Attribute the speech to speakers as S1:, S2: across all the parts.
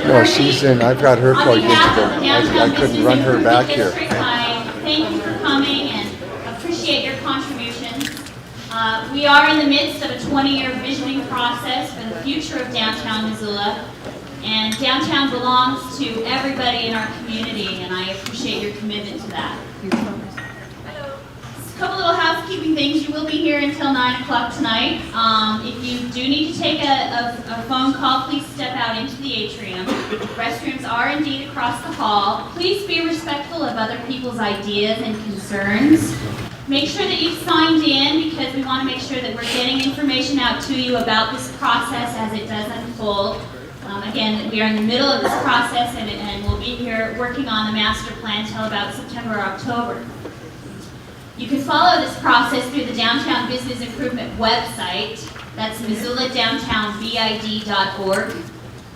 S1: No, she's in. I've got her plugged into
S2: I
S1: couldn't run her back here.
S2: I thank you for coming and appreciate your contributions. We are in the midst of a 20-year visioning process for the future of downtown Missoula. And downtown belongs to everybody in our community, and I appreciate your commitment to that. A couple little housekeeping things. You will be here until 9 o'clock tonight. If you do need to take a phone call, please step out into the atrium. Restrooms are indeed across the hall. Please be respectful of other people's ideas and concerns. Make sure that you've signed in, because we want to make sure that we're getting information out to you about this process as it does unfold. Again, we are in the middle of this process, and we'll be here working on the master plan until about September or October. You can follow this process through the Downtown Business Improvement website. That's MissoulaDowntownBID.org.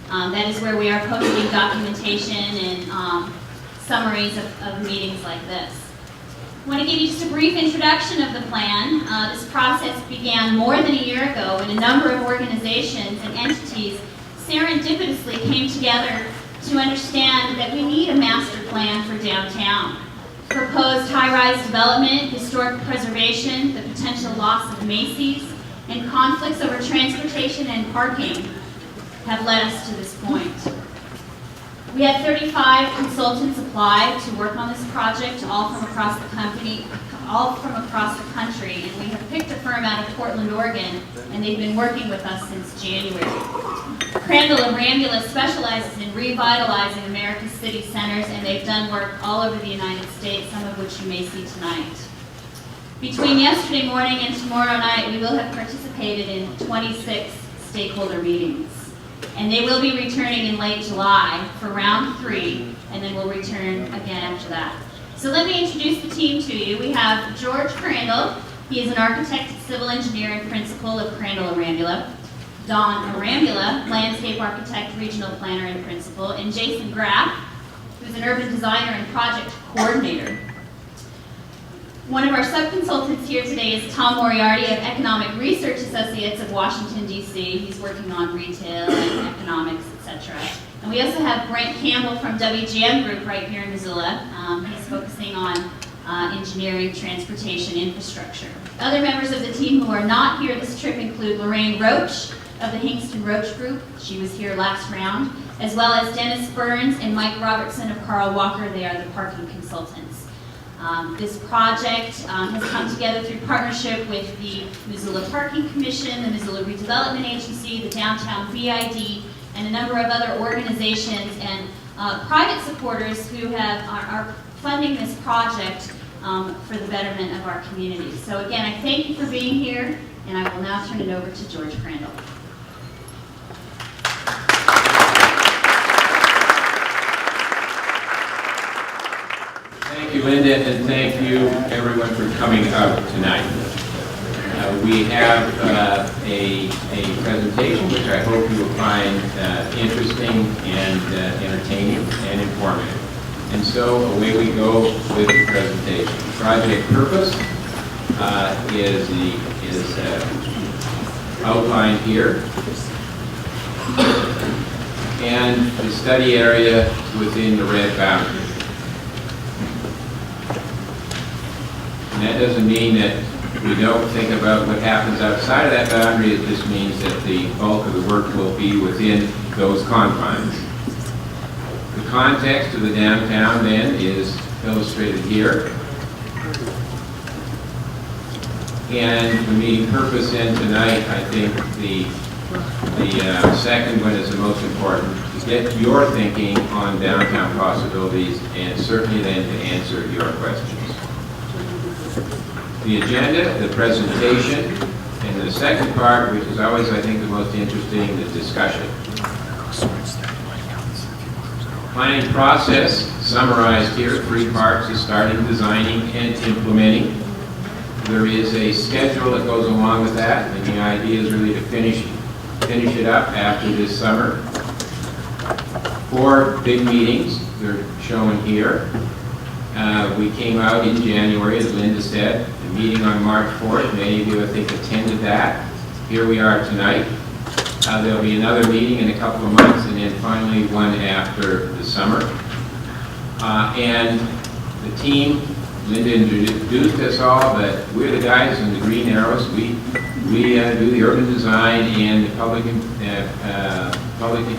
S2: That is where we are posting documentation and summaries of meetings like this. I want to give you just a brief introduction of the plan. This process began more than a year ago when a number of organizations and entities serendipitously came together to understand that we need a master plan for downtown. Proposed high-rise development, historic preservation, the potential loss of Macy's, and conflicts over transportation and parking have led us to this point. We had 35 consultants apply to work on this project, all from across the country, and we have picked a firm out of Portland, Oregon, and they've been working with us since January. Crandall and Rambula specializes in revitalizing America's city centers, and they've done work all over the United States, some of which you may see tonight. Between yesterday morning and tomorrow night, we will have participated in 26 stakeholder meetings. And they will be returning in late July for round 3, and then we'll return again after that. So let me introduce the team to you. We have George Crandall. He is an architect, civil engineer, and principal of Crandall and Rambula. Don Arambula, landscape architect, regional planner, and principal. And Jason Graff, who's an urban designer and project coordinator. One of our sub-consultants here today is Tom Moriarty of Economic Research Associates of Washington, D.C. He's working on retail and economics, etc. And we also have Brent Campbell from WGM Group right here in Missoula. He's focusing on engineering, transportation, infrastructure. Other members of the team who are not here this trip include Lorraine Roach of the Hingston Roach Group. She was here last round, as well as Dennis Burns and Mike Robertson of Carl Walker. They are the parking consultants. This project has come together through partnership with the Missoula Parking Commission, the Missoula Redevelopment Agency, the Downtown BID, and a number of other organizations and private supporters who are funding this project for the betterment of our community. So again, I thank you for being here, and I will now turn it over to George Crandall.
S3: Thank you, Linda, and thank you, everyone, for coming out tonight. We have a presentation which I hope you will find interesting and entertaining and informative. And so away we go with the presentation. Project purpose is outlined here, and the study area within the red boundary. And that doesn't mean that we don't think about what happens outside of that boundary. It just means that the bulk of the work will be within those confines. The context of the downtown then is illustrated here. And the meeting purpose then tonight, I think the second one is the most important, to get your thinking on downtown possibilities and certainly then to answer your questions. The agenda, the presentation, and the second part, which is always, I think, the most interesting, the discussion. Planning process, summarized here, 3 parts: is starting, designing, and implementing. There is a schedule that goes along with that, and the idea is really to finish it up after this summer. 4 big meetings, they're shown here. We came out in January, as Linda said, the meeting on March 4th. Many of you, I think, attended that. Here we are tonight. There'll be another meeting in a couple of months, and then finally one after the summer. And the team, Linda introduced us all, but we're the guys in the green arrows. We do the urban design and the public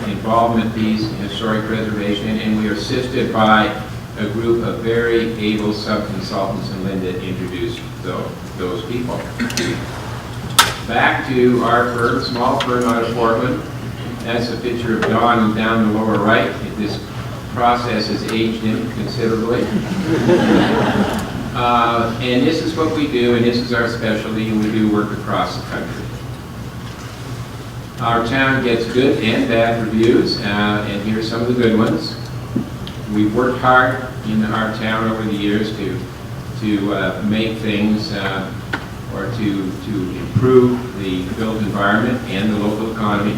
S3: involvement piece, historic preservation, and we are assisted by a group of very able sub-consultants, and Linda introduced those people. Back to our firm, small firm out of Portland. That's a picture of Don down the lower right. This process has aged him considerably. And this is what we do, and this is our specialty, and we do work across the country. Our town gets good and bad reviews, and here's some of the good ones. We've worked hard in our town over the years to make things or to improve the built environment and the local economy.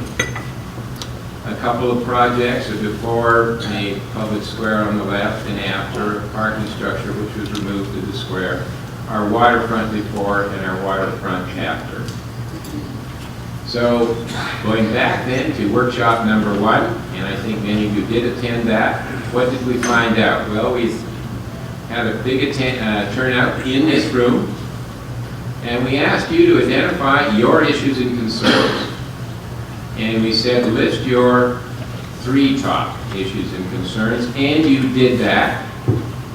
S3: A couple of projects are before a public square on the left and after a parking structure which was removed to the square. Our waterfront before and our waterfront after. So going back then to workshop number 1, and I think many of you did attend that, what did we find out? Well, we had a big turnout in this room, and we asked you to identify your issues and concerns. And we said, list your 3 top issues and concerns, and you did that.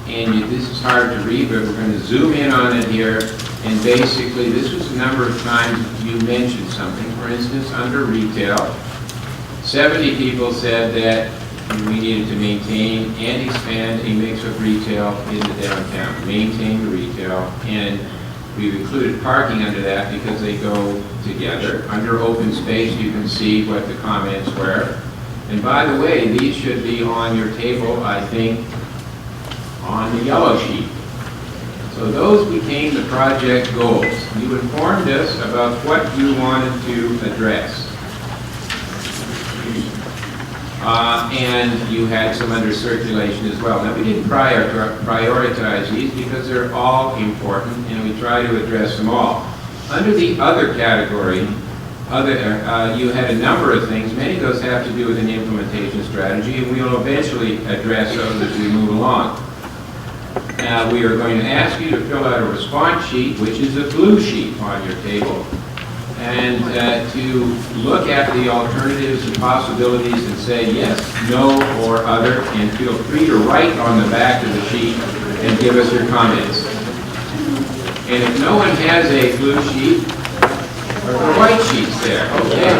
S3: And this is hard to read, but we're going to zoom in on it here. And basically, this was a number of times you mentioned something. For instance, under retail, 70 people said that we needed to maintain and expand a mix of retail in the downtown. Maintain the retail, and we've included parking under that because they go together. Under open space, you can see what the comments were. And by the way, these should be on your table, I think, on the yellow sheet. So those became the project goals. You informed us about what you wanted to address. And you had some under circulation as well. Now, we didn't prioritize these because they're all important, and we try to address them all. Under the other category, you had a number of things. Many of those have to do with an implementation strategy, and we will eventually address those as we move along. We are going to ask you to fill out a response sheet, which is a blue sheet on your table, and to look at the alternatives and possibilities and say yes, no, or other, and feel free to write on the back of the sheet and give us your comments. And if no one has a blue sheet, or the white sheets there, okay,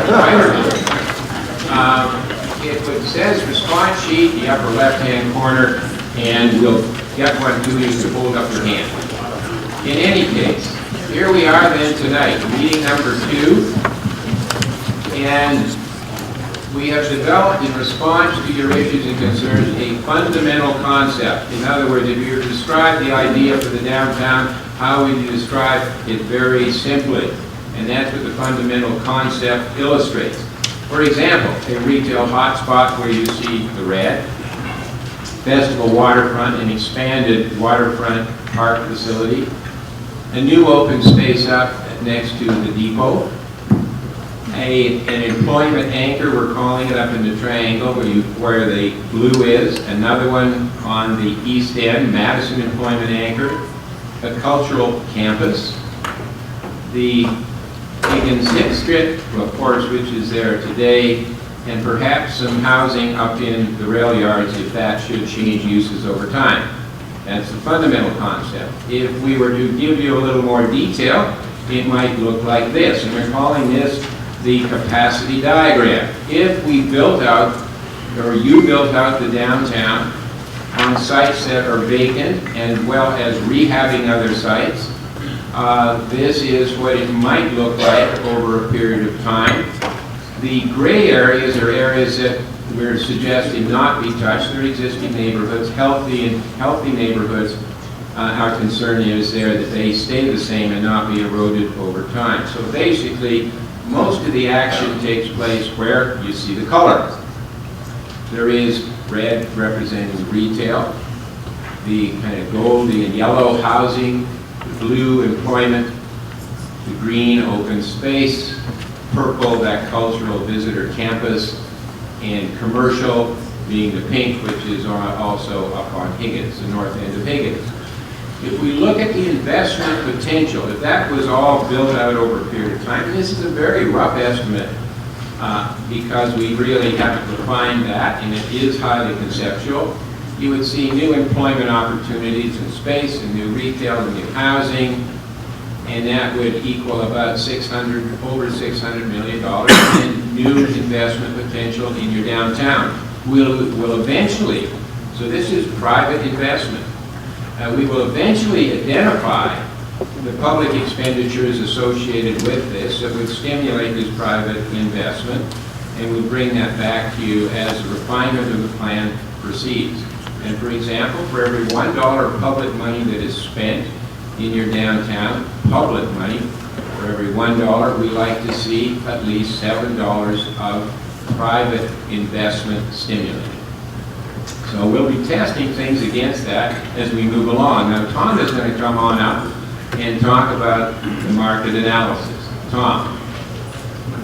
S3: if it says response sheet, the upper left-hand corner, and we'll get one to you to hold up your hand. In any case, here we are then tonight, meeting number 2, and we have developed in response to your issues and concerns a fundamental concept. In other words, if you were to describe the idea for the downtown, how would you describe it very simply? And that's what the fundamental concept illustrates. For example, a retail hotspot where you see the red, Festival waterfront, an expanded waterfront park facility, a new open space up next to the depot, an employment anchor, we're calling it, up in the triangle where the blue is, another one on the east end, Madison employment anchor, a cultural campus, the Higgins Hip Strip, of course, which is there today, and perhaps some housing up in the rail yards if that should change uses over time. That's the fundamental concept. If we were to give you a little more detail, it might look like this, and we're calling this the capacity diagram. If we built out, or you built out the downtown on sites that are vacant, as well as rehabbing other sites, this is what it might look like over a period of time. The gray areas are areas that we're suggesting not be touched. They're existing neighborhoods, healthy neighborhoods. Our concern is there that they stay the same and not be eroded over time. So basically, most of the action takes place where you see the color. There is red representing retail, the kind of goldy and yellow housing, the blue employment, the green open space, purple, that cultural visitor campus, and commercial being the pink, which is also up on Higgins, the north end of Higgins. If we look at the investment potential, if that was all built out over a period of time, and this is a very rough estimate because we really haven't defined that, and it is highly conceptual, you would see new employment opportunities in space, and new retail, and new housing, and that would equal about over $600 million in new investment potential in your downtown. We'll eventually, so this is private investment, we will eventually identify the public expenditures associated with this that would stimulate this private investment, and we'll bring that back to you as the refinement of the plan proceeds. And for example, for every $1 of public money that is spent in your downtown, public money, for every $1, we like to see at least $7 of private investment stimulated. So we'll be testing things against that as we move along. Now, Tom is going to come on up and talk about the market analysis. Tom.
S4: I'm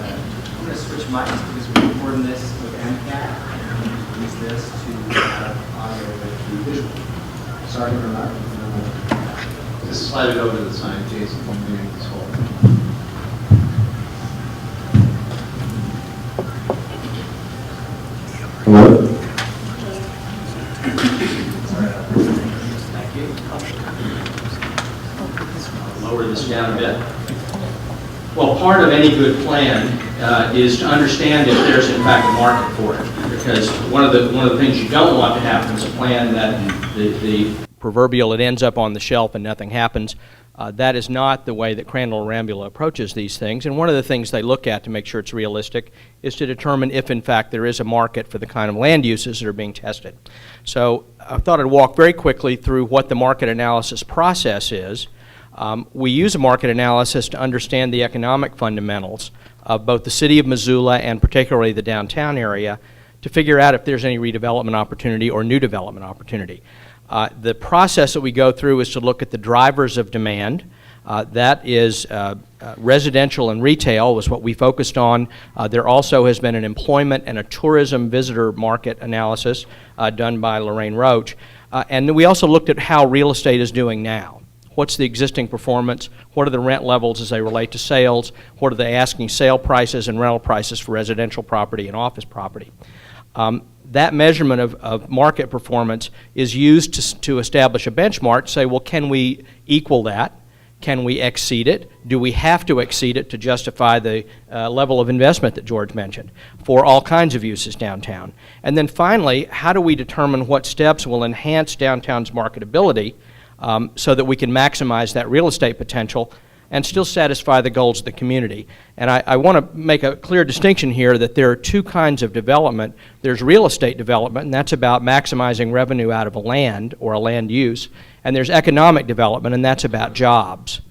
S4: going to switch mics because we're recording this with MCAT and use this to have audio with the visual. Sorry for that. Just slide it over to the side, Jason. This whole.
S1: Hello?
S4: Thank you. I'll lower this down a bit. Well, part of any good plan is to understand if there's in fact a market for it. Because one of the things you don't want to happen is a plan that the proverbial it ends up on the shelf and nothing happens. That is not the way that Crandall and Rambula approaches these things. And one of the things they look at to make sure it's realistic is to determine if, in fact, there is a market for the kind of land uses that are being tested. So I thought I'd walk very quickly through what the market analysis process is. We use a market analysis to understand the economic fundamentals of both the city of Missoula and particularly the downtown area to figure out if there's any redevelopment opportunity or new development opportunity. The process that we go through is to look at the drivers of demand. That is residential and retail was what we focused on. There also has been an employment and a tourism visitor market analysis done by Lorraine Roach. And we also looked at how real estate is doing now. What's the existing performance? What are the rent levels as they relate to sales? What are the asking sale prices and rental prices for residential property and office property? That measurement of market performance is used to establish a benchmark to say, well, can we equal that? Can we exceed it? Do we have to exceed it to justify the level of investment that George mentioned for all kinds of uses downtown? And then finally, how do we determine what steps will enhance downtown's marketability so that we can maximize that real estate potential and still satisfy the goals of the community? And I want to make a clear distinction here that there are two kinds of development. There's real estate development, and that's about maximizing revenue out of a land or a land use, and there's economic development, and that's about jobs.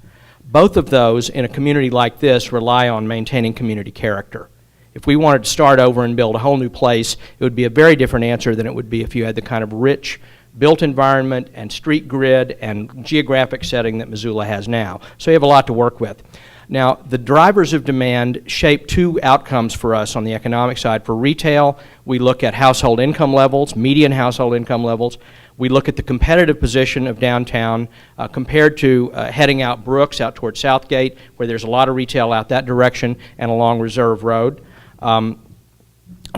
S4: Both of those in a community like this rely on maintaining community character. If we wanted to start over and build a whole new place, it would be a very different answer than it would be if you had the kind of rich built environment and street grid and geographic setting that Missoula has now. So you have a lot to work with. Now, the drivers of demand shape two outcomes for us on the economic side. For retail, we look at household income levels, median household income levels. We look at the competitive position of downtown compared to heading out Brooks, out towards Southgate, where there's a lot of retail out that direction, and along Reserve Road.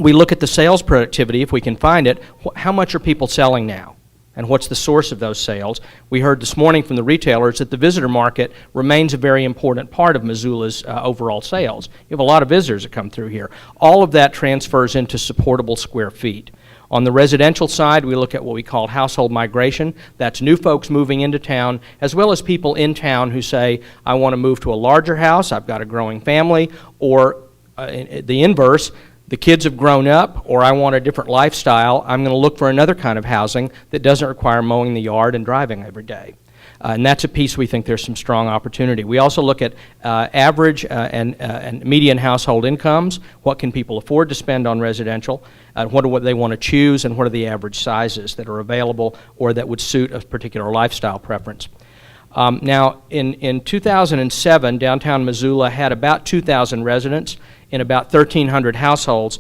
S4: We look at the sales productivity, if we can find it. How much are people selling now? And what's the source of those sales? We heard this morning from the retailers that the visitor market remains a very important part of Missoula's overall sales. You have a lot of visitors that come through here. All of that transfers into supportable square feet. On the residential side, we look at what we call household migration. That's new folks moving into town, as well as people in town who say, I want to move to a larger house, I've got a growing family, or the inverse, the kids have grown up, or I want a different lifestyle, I'm going to look for another kind of housing that doesn't require mowing the yard and driving every day. And that's a piece we think there's some strong opportunity. We also look at average and median household incomes. What can people afford to spend on residential? What do they want to choose, and what are the average sizes that are available or that would suit a particular lifestyle preference?
S5: Now, in 2007, downtown Missoula had about 2,000 residents in about 1,300 households.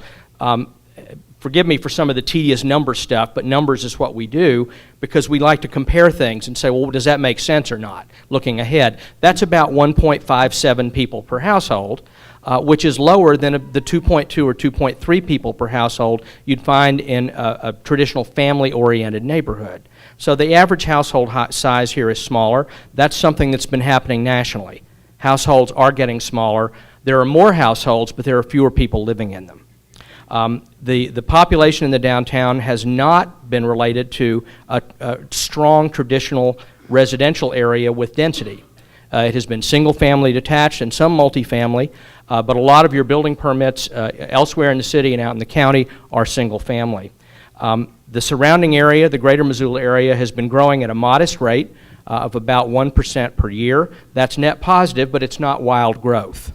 S5: Forgive me for some of the tedious number stuff, but numbers is what we do because we like to compare things and say, well, does that make sense or not, looking ahead. That's about 1.57 people per household, which is lower than the 2.2 or 2.3 people per household you'd find in a traditional family-oriented neighborhood. So the average household size here is smaller. That's something that's been happening nationally. Households are getting smaller. There are more households, but there are fewer people living in them. The population in the downtown has not been related to a strong traditional residential area with density. It has been single-family detached and some multifamily, but a lot of your building permits elsewhere in the city and out in the county are single-family. The surrounding area, the greater Missoula area, has been growing at a modest rate of about 1% per year. That's net positive, but it's not wild growth.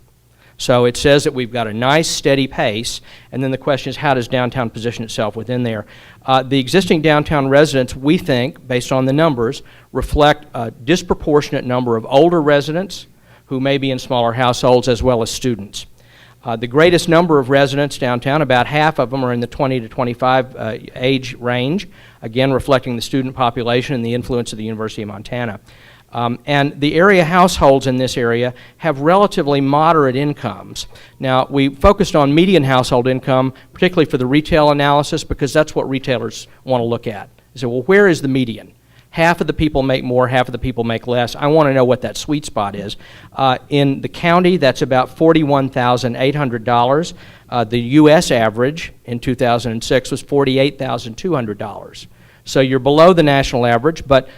S5: So it says that we've got a nice steady pace, and then the question is, how does downtown position itself within there? The existing downtown residents, we think, based on the numbers, reflect a disproportionate number of older residents who may be in smaller households as well as students. The greatest number of residents downtown, about half of them are in the 20 to 25 age range, again reflecting the student population and the influence of the University of Montana. And the area households in this area have relatively moderate incomes. Now, we focused on median household income, particularly for the retail analysis, because that's what retailers want to look at. They say, well, where is the median? Half of the people make more, half of the people make less. I want to know what that sweet spot is. In the county, that's about $41,800. The U.S. average in 2006 was $48,200. So you're below the national average, but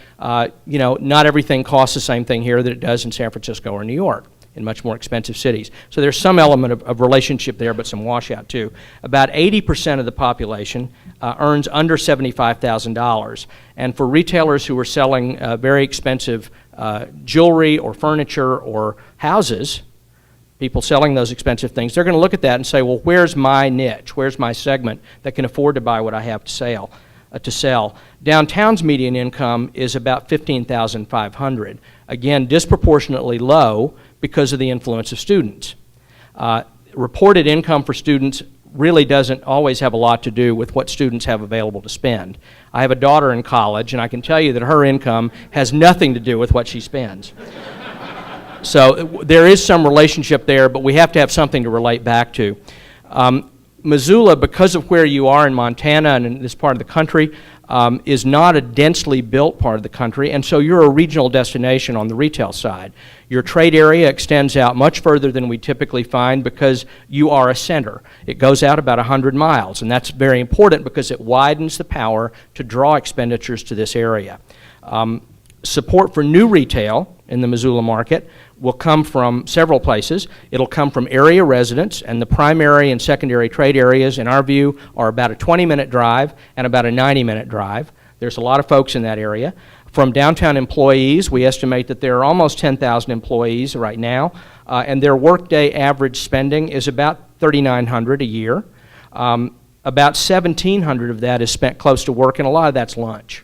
S5: you know, not everything costs the same thing here that it does in San Francisco or New York, in much more expensive cities. So there's some element of relationship there, but some washout too. About 80% of the population earns under $75,000. And for retailers who are selling very expensive jewelry or furniture or houses, people selling those expensive things, they're going to look at that and say, well, where's my niche? Where's my segment that can afford to buy what I have to sell? Downtown's median income is about $15,500. Again, disproportionately low because of the influence of students. Reported income for students really doesn't always have a lot to do with what students have available to spend. I have a daughter in college, and I can tell you that her income has nothing to do with what she spends. So there is some relationship there, but we have to have something to relate back to. Missoula, because of where you are in Montana and in this part of the country, is not a densely built part of the country, and so you're a regional destination on the retail side. Your trade area extends out much further than we typically find because you are a center. It goes out about 100 miles, and that's very important because it widens the power to draw expenditures to this area. Support for new retail in the Missoula market will come from several places. It'll come from area residents, and the primary and secondary trade areas, in our view, are about a 20-minute drive and about a 90-minute drive. There's a lot of folks in that area. From downtown employees, we estimate that there are almost 10,000 employees right now, and their workday average spending is about $3,900 a year. About $1,700 of that is spent close to work, and a lot of that's lunch.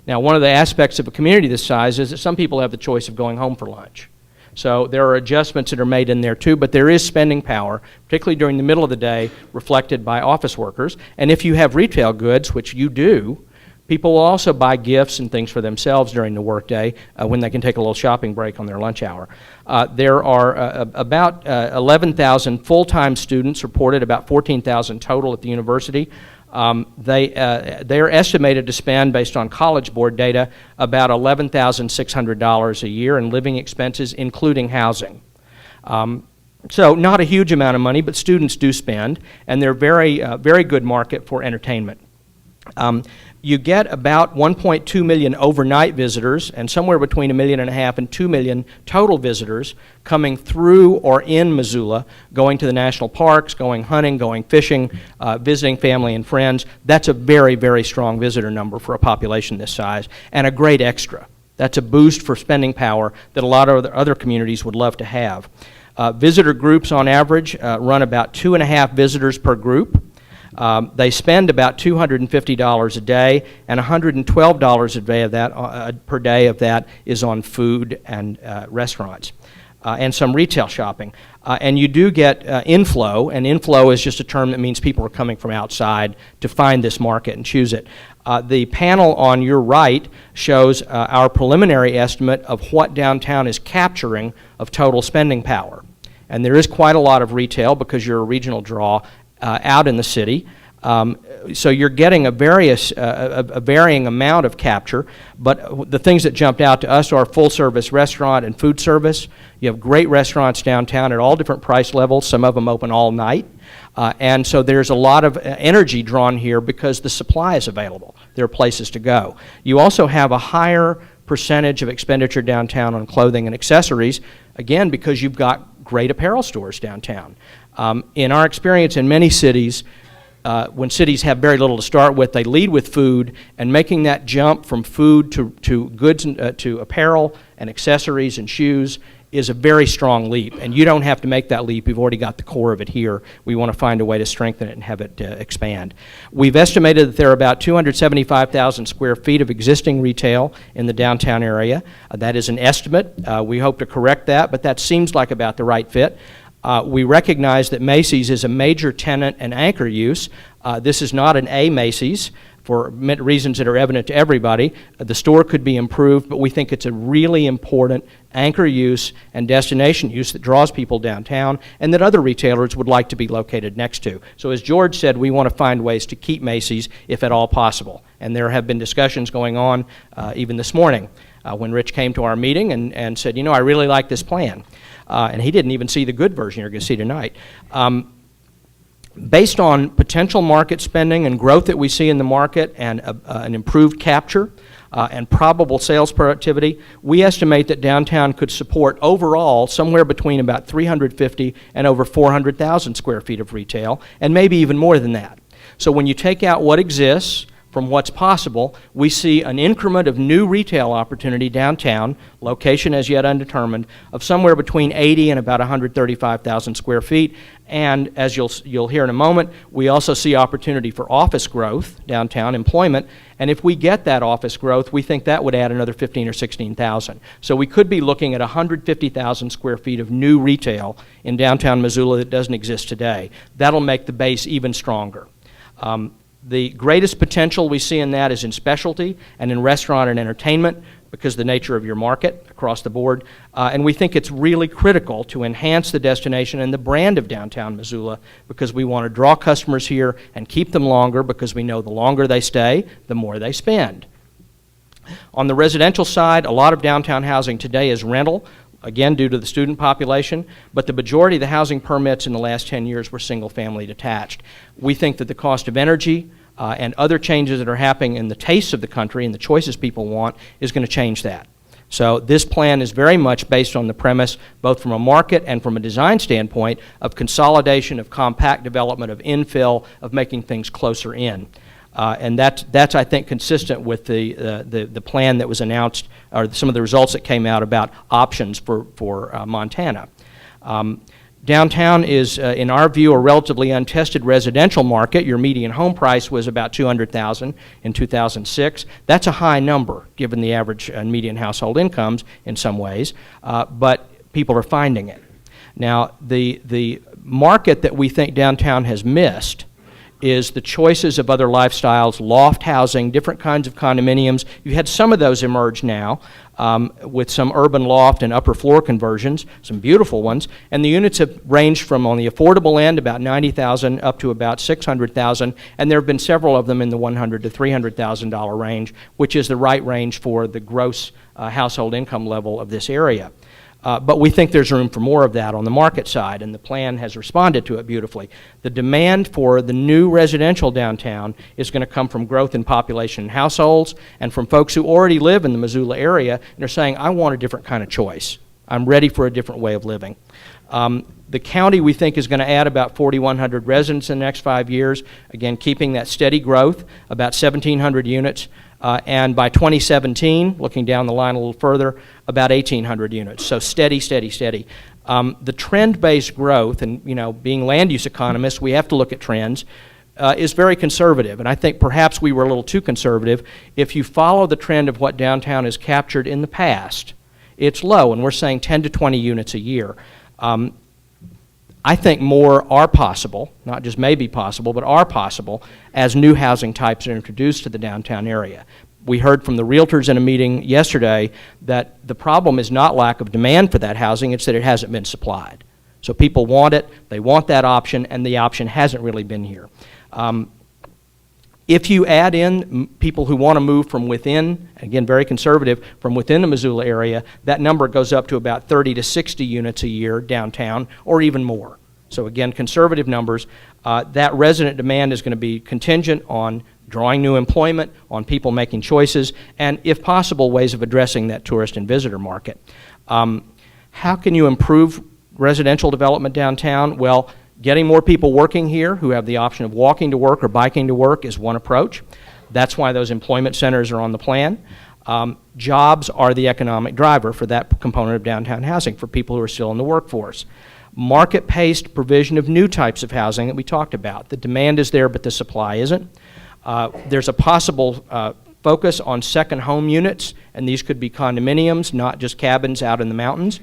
S5: Now, one of the aspects of a community this size is that some people have the choice of going home for lunch. So there are adjustments that are made in there too, but there is spending power, particularly during the middle of the day, reflected by office workers. And if you have retail goods, which you do, people will also buy gifts and things for themselves during the workday when they can take a little shopping break on their lunch hour. There are about 11,000 full-time students reported, about 14,000 total at the university. They are estimated to spend, based on College Board data, about $11,600 a year in living expenses, including housing. So not a huge amount of money, but students do spend, and they're very good market for entertainment. You get about 1.2 million overnight visitors and somewhere between 1.5 million and 2 million total visitors coming through or in Missoula, going to the national parks, going hunting, going fishing, visiting family and friends. That's a very, very strong visitor number for a population this size, and a great extra. That's a boost for spending power that a lot of other communities would love to have. Visitor groups on average run about 2.5 visitors per group. They spend about $250 a day, and $112 a day of that, per day of that is on food and restaurants. And some retail shopping. And you do get inflow, and inflow is just a term that means people are coming from outside to find this market and choose it. The panel on your right shows our preliminary estimate of what downtown is capturing of total spending power. And there is quite a lot of retail because you're a regional draw out in the city. So you're getting a varying amount of capture, but the things that jumped out to us are full-service restaurant and food service. You have great restaurants downtown at all different price levels, some of them open all night. And so there's a lot of energy drawn here because the supply is available. There are places to go. You also have a higher percentage of expenditure downtown on clothing and accessories, again, because you've got great apparel stores downtown. In our experience in many cities, when cities have very little to start with, they lead with food, and making that jump from food to goods to apparel and accessories and shoes is a very strong leap, and you don't have to make that leap. We've already got the core of it here. We want to find a way to strengthen it and have it expand. We've estimated that there are about 275,000 square feet of existing retail in the downtown area. That is an estimate. We hope to correct that, but that seems like about the right fit. We recognize that Macy's is a major tenant and anchor use. This is not an A Macy's for reasons that are evident to everybody. The store could be improved, but we think it's a really important anchor use and destination use that draws people downtown and that other retailers would like to be located next to. So as George said, we want to find ways to keep Macy's if at all possible. And there have been discussions going on even this morning when Rich came to our meeting and said, you know, I really like this plan. And he didn't even see the good version you're going to see tonight. Based on potential market spending and growth that we see in the market and an improved capture and probable sales productivity, we estimate that downtown could support overall somewhere between about 350 and over 400,000 square feet of retail, and maybe even more than that. So when you take out what exists from what's possible, we see an increment of new retail opportunity downtown, location as yet undetermined, of somewhere between 80 and about 135,000 square feet. And as you'll hear in a moment, we also see opportunity for office growth downtown, employment. And if we get that office growth, we think that would add another 15 or 16,000. So we could be looking at 150,000 square feet of new retail in downtown Missoula that doesn't exist today. That'll make the base even stronger. The greatest potential we see in that is in specialty and in restaurant and entertainment because of the nature of your market across the board. And we think it's really critical to enhance the destination and the brand of downtown Missoula because we want to draw customers here and keep them longer because we know the longer they stay, the more they spend. On the residential side, a lot of downtown housing today is rental, again due to the student population, but the majority of the housing permits in the last 10 years were single-family detached. We think that the cost of energy and other changes that are happening in the tastes of the country and the choices people want is going to change that. So this plan is very much based on the premise, both from a market and from a design standpoint, of consolidation, of compact development, of infill, of making things closer in. And that's, I think, consistent with the plan that was announced, or some of the results that came out about options for Montana. Downtown is, in our view, a relatively untested residential market. Your median home price was about $200,000 in 2006. That's a high number, given the average and median household incomes in some ways, but people are finding it. Now, the market that we think downtown has missed is the choices of other lifestyles, loft housing, different kinds of condominiums. You've had some of those emerge now with some urban loft and upper floor conversions, some beautiful ones, and the units have ranged from on the affordable end about $90,000 up to about $600,000, and there have been several of them in the $100,000 to $300,000 range, which is the right range for the gross household income level of this area. But we think there's room for more of that on the market side, and the plan has responded to it beautifully. The demand for the new residential downtown is going to come from growth in population and households, and from folks who already live in the Missoula area and are saying, I want a different kind of choice. I'm ready for a different way of living. The county, we think, is going to add about 4,100 residents in the next 5 years, again, keeping that steady growth, about 1,700 units. And by 2017, looking down the line a little further, about 1,800 units. So steady, steady, steady. The trend-based growth, and being land use economists, we have to look at trends. is very conservative, and I think perhaps we were a little too conservative. If you follow the trend of what downtown has captured in the past, it's low, and we're saying 10 to 20 units a year. I think more are possible, not just may be possible, but are possible as new housing types are introduced to the downtown area. We heard from the realtors in a meeting yesterday that the problem is not lack of demand for that housing, it's that it hasn't been supplied. So people want it, they want that option, and the option hasn't really been here. If you add in people who want to move from within, again very conservative, from within the Missoula area, that number goes up to about 30 to 60 units a year downtown, or even more. So again, conservative numbers. That resident demand is going to be contingent on drawing new employment, on people making choices, and if possible, ways of addressing that tourist and visitor market. How can you improve residential development downtown? Well, getting more people working here who have the option of walking to work or biking to work is one approach. That's why those employment centers are on the plan. Jobs are the economic driver for that component of downtown housing for people who are still in the workforce. Market-paced provision of new types of housing that we talked about. The demand is there, but the supply isn't. There's a possible focus on second home units, and these could be condominiums, not just cabins out in the mountains,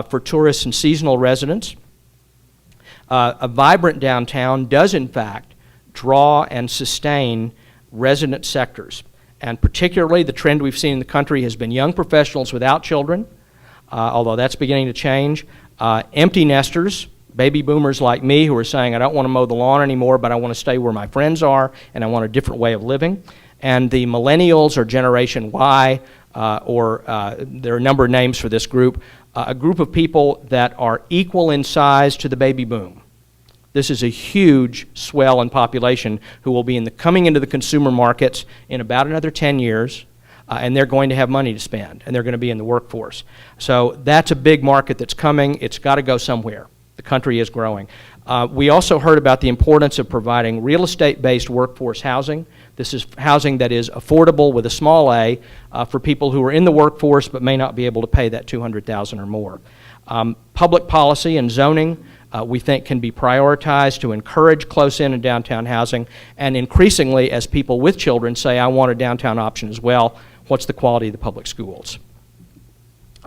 S5: for tourists and seasonal residents. A vibrant downtown does, in fact, draw and sustain resident sectors. And particularly, the trend we've seen in the country has been young professionals without children, although that's beginning to change. Empty nesters, baby boomers like me who are saying, I don't want to mow the lawn anymore, but I want to stay where my friends are, and I want a different way of living. And the millennials or Generation Y, there are a number of names for this group, a group of people that are equal in size to the baby boom. This is a huge swell in population who will be coming into the consumer markets in about another 10 years, and they're going to have money to spend, and they're going to be in the workforce. So that's a big market that's coming. It's got to go somewhere. The country is growing. We also heard about the importance of providing real estate-based workforce housing. This is housing that is affordable with a small a for people who are in the workforce but may not be able to pay that $200,000 or more. Public policy and zoning we think can be prioritized to encourage close-in and downtown housing, and increasingly as people with children say, I want a downtown option as well, what's the quality of the public schools?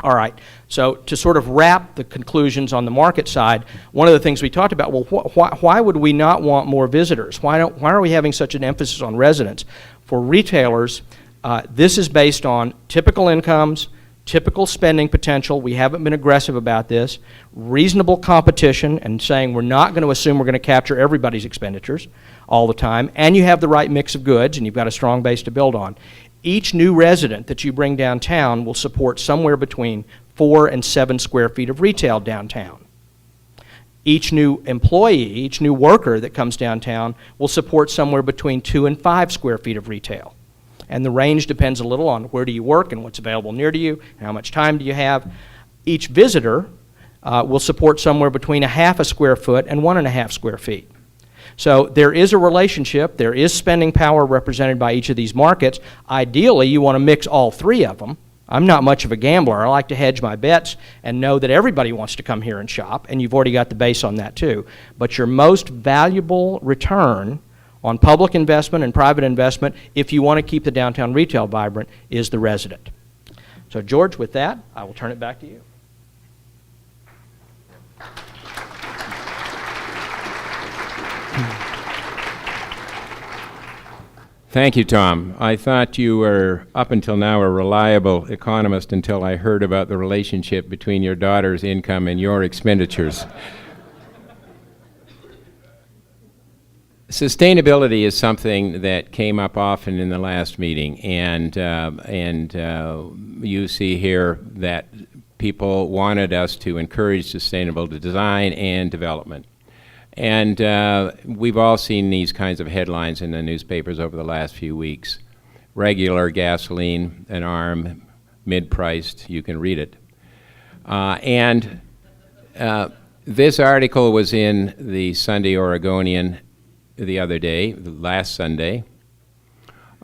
S5: All right, so to sort of wrap the conclusions on the market side, one of the things we talked about, well, why would we not want more visitors? Why are we having such an emphasis on residents? For retailers, this is based on typical incomes, typical spending potential. We haven't been aggressive about this. Reasonable competition and saying we're not going to assume we're going to capture everybody's expenditures all the time, and you have the right mix of goods and you've got a strong base to build on. Each new resident that you bring downtown will support somewhere between 4 and 7 square feet of retail downtown. Each new employee, each new worker that comes downtown will support somewhere between 2 and 5 square feet of retail. And the range depends a little on where do you work and what's available near to you and how much time do you have. Each visitor will support somewhere between 1/2 square foot and 1.5 square feet. So there is a relationship, there is spending power represented by each of these markets. Ideally, you want to mix all three of them. I'm not much of a gambler. I like to hedge my bets and know that everybody wants to come here and shop, and you've already got the base on that too. But your most valuable return on public investment and private investment, if you want to keep the downtown retail vibrant, is the resident. So George, with that, I will turn it back to you.
S3: Thank you, Tom. I thought you were, up until now, a reliable economist until I heard about the relationship between your daughter's income and your expenditures. Sustainability is something that came up often in the last meeting, and you see here that people wanted us to encourage sustainable design and development. And we've all seen these kinds of headlines in the newspapers over the last few weeks. Regular gasoline, an arm, mid-priced, you can read it. This article was in the Sunday Oregonian the other day, last Sunday,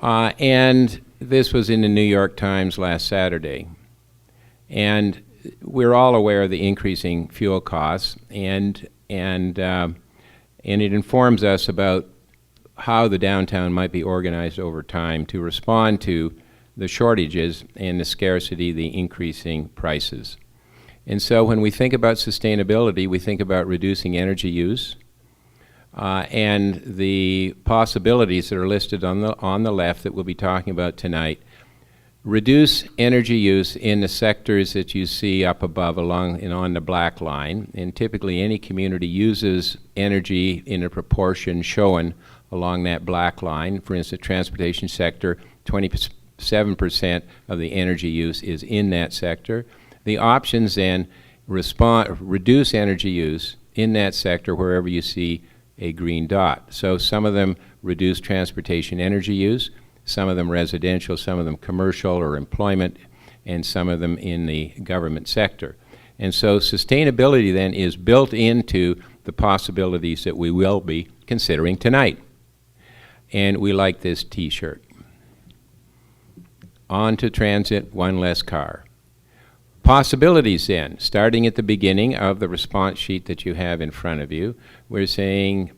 S3: and this was in the New York Times last Saturday. And we're all aware of the increasing fuel costs, and it informs us about how the downtown might be organized over time to respond to the shortages and the scarcity, the increasing prices. And so when we think about sustainability, we think about reducing energy use, and the possibilities that are listed on the left that we'll be talking about tonight. Reduce energy use in the sectors that you see up above along and on the black line. And typically any community uses energy in a proportion shown along that black line. For instance, the transportation sector, 27% of the energy use is in that sector. The options then reduce energy use in that sector wherever you see a green dot. So some of them reduce transportation energy use, some of them residential, some of them commercial or employment, and some of them in the government sector. And so sustainability then is built into the possibilities that we will be considering tonight. And we like this t-shirt. On to transit, one less car. Possibilities then, starting at the beginning of the response sheet that you have in front of you, we're saying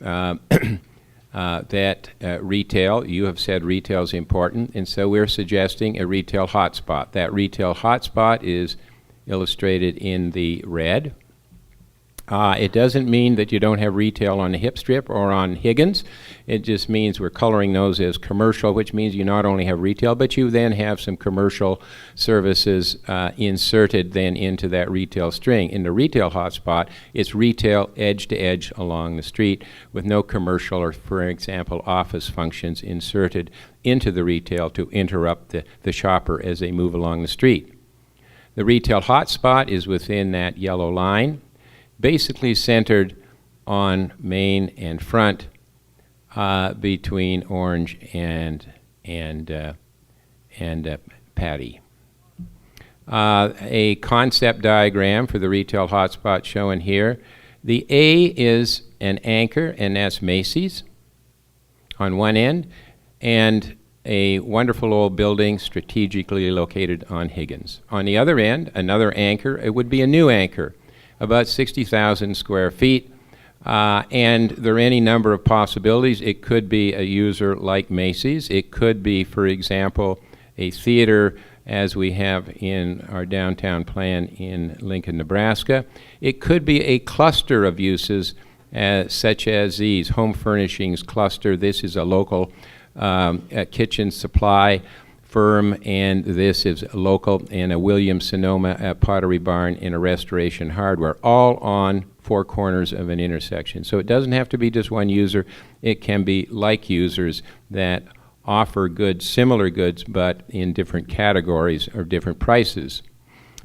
S3: that retail, you have said retail is important, and so we're suggesting a retail hotspot. That retail hotspot is illustrated in the red. It doesn't mean that you don't have retail on the Hip Strip or on Higgins. It just means we're coloring those as commercial, which means you not only have retail, but you then have some commercial services inserted then into that retail string. In the retail hotspot, it's retail edge to edge along the street with no commercial or, for example, office functions inserted into the retail to interrupt the shopper as they move along the street. The retail hotspot is within that yellow line, basically centered on Main and Front, between Orange and Patty. A concept diagram for the retail hotspot shown here. The A is an anchor, and that's Macy's on one end, and a wonderful old building strategically located on Higgins. On the other end, another anchor, it would be a new anchor, about 60,000 square feet, and there are any number of possibilities. It could be a user like Macy's. It could be, for example, a theater as we have in our downtown plan in Lincoln, Nebraska. It could be a cluster of uses such as these, home furnishings cluster. This is a local kitchen supply firm, and this is local, and a Williams-Sonoma Pottery Barn and a Restoration Hardware, all on four corners of an intersection. So it doesn't have to be just one user. It can be like users that offer goods, similar goods, but in different categories or different prices.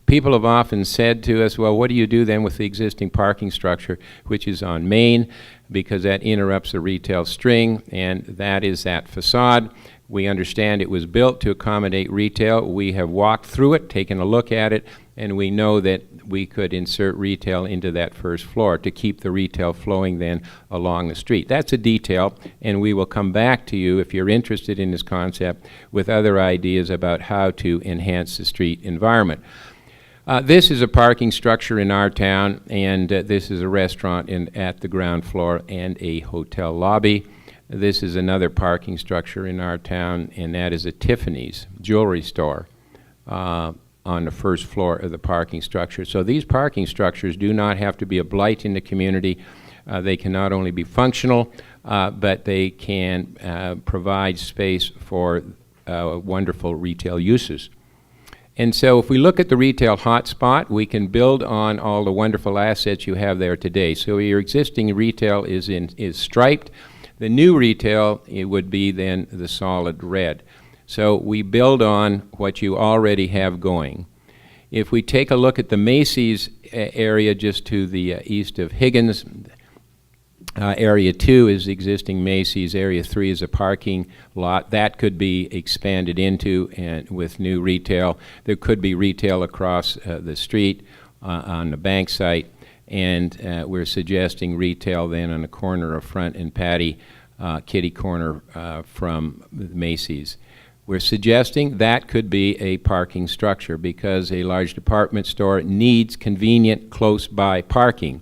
S3: People have often said to us, well, what do you do then with the existing parking structure, which is on Main, because that interrupts the retail string, and that is that facade. We understand it was built to accommodate retail. We have walked through it, taken a look at it, and we know that we could insert retail into that first floor to keep the retail flowing then along the street. That's a detail, and we will come back to you if you're interested in this concept with other ideas about how to enhance the street environment. This is a parking structure in our town, and this is a restaurant at the ground floor and a hotel lobby. This is another parking structure in our town, and that is a Tiffany's jewelry store on the first floor of the parking structure. So these parking structures do not have to be a blight in the community. They can not only be functional, but they can provide space for wonderful retail uses. And so if we look at the retail hotspot, we can build on all the wonderful assets you have there today. So your existing retail is striped. The new retail, it would be then the solid red. So we build on what you already have going. If we take a look at the Macy's area just to the east of Higgins, Area 2 is the existing Macy's. Area 3 is a parking lot. That could be expanded into and with new retail. There could be retail across the street on the bank site. And we're suggesting retail then on the corner of Front and Patty, kitty corner from Macy's. We're suggesting that could be a parking structure because a large department store needs convenient, close-by parking.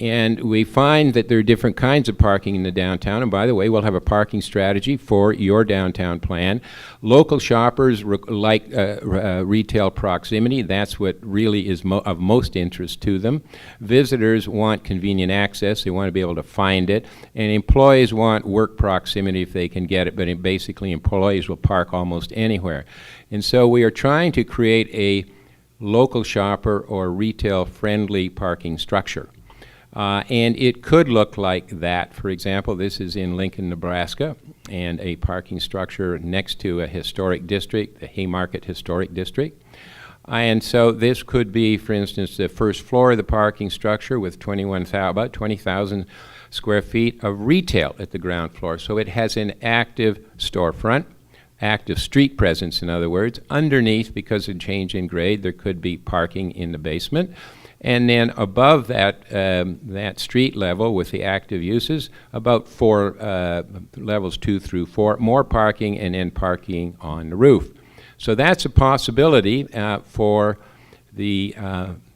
S3: And we find that there are different kinds of parking in the downtown. And by the way, we'll have a parking strategy for your downtown plan. Local shoppers like retail proximity. That's what really is of most interest to them. Visitors want convenient access. They want to be able to find it. And employees want work proximity if they can get it. But basically, employees will park almost anywhere. And so we are trying to create a local shopper or retail-friendly parking structure. And it could look like that. For example, this is in Lincoln, Nebraska, and a parking structure next to a historic district, the Haymarket Historic District. And so this could be, for instance, the first floor of the parking structure with about 20,000 square feet of retail at the ground floor. So it has an active storefront, active street presence, in other words. Underneath, because of change in grade, there could be parking in the basement. And then above that, that street level with the active uses, about levels 2 through 4, more parking, and then parking on the roof. So that's a possibility for the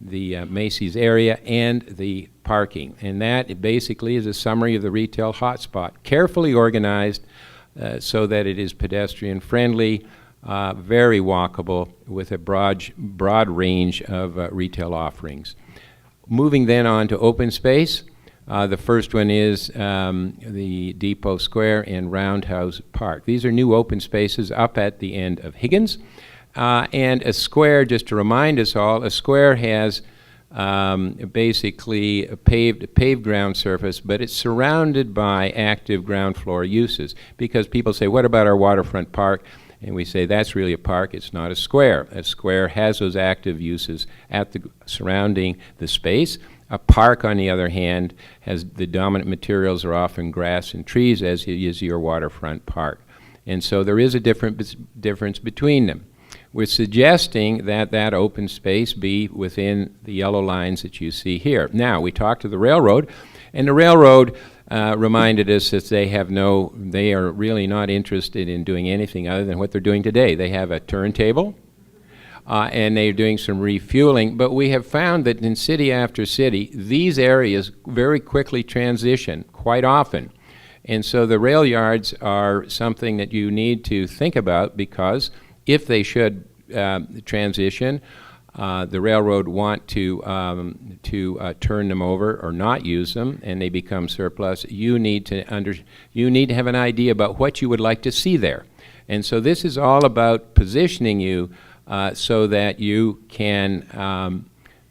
S3: Macy's area and the parking. And that basically is a summary of the retail hotspot, carefully organized so that it is pedestrian friendly, very walkable, with a broad range of retail offerings. Moving then on to open space, the first one is the Depot Square and Roundhouse Park. These are new open spaces up at the end of Higgins. And a square, just to remind us all, a square has basically a paved ground surface, but it's surrounded by active ground floor uses. Because people say, what about our waterfront park? And we say, that's really a park, it's not a square. A square has those active uses surrounding the space. A park, on the other hand, has the dominant materials are often grass and trees, as is your waterfront park. And so there is a difference between them. We're suggesting that that open space be within the yellow lines that you see here. Now, we talked to the railroad, and the railroad reminded us that they are really not interested in doing anything other than what they're doing today. They have a turntable, and they're doing some refueling, but we have found that in city after city, these areas very quickly transition quite often. And so the rail yards are something that you need to think about, because if they should transition, the railroad want to turn them over or not use them, and they become surplus. You need to have an idea about what you would like to see there, and so this is all about positioning you so that you can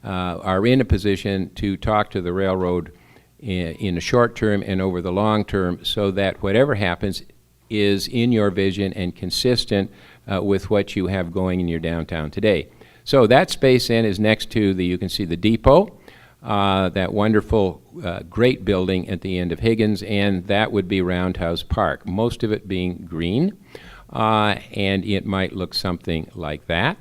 S3: are in a position to talk to the railroad in the short term and over the long term, so that whatever happens is in your vision and consistent with what you have going in your downtown today. So that space then is next to you can see the depot, that wonderful, great building at the end of Higgins, and that would be Roundhouse Park, most of it being green, and it might look something like that.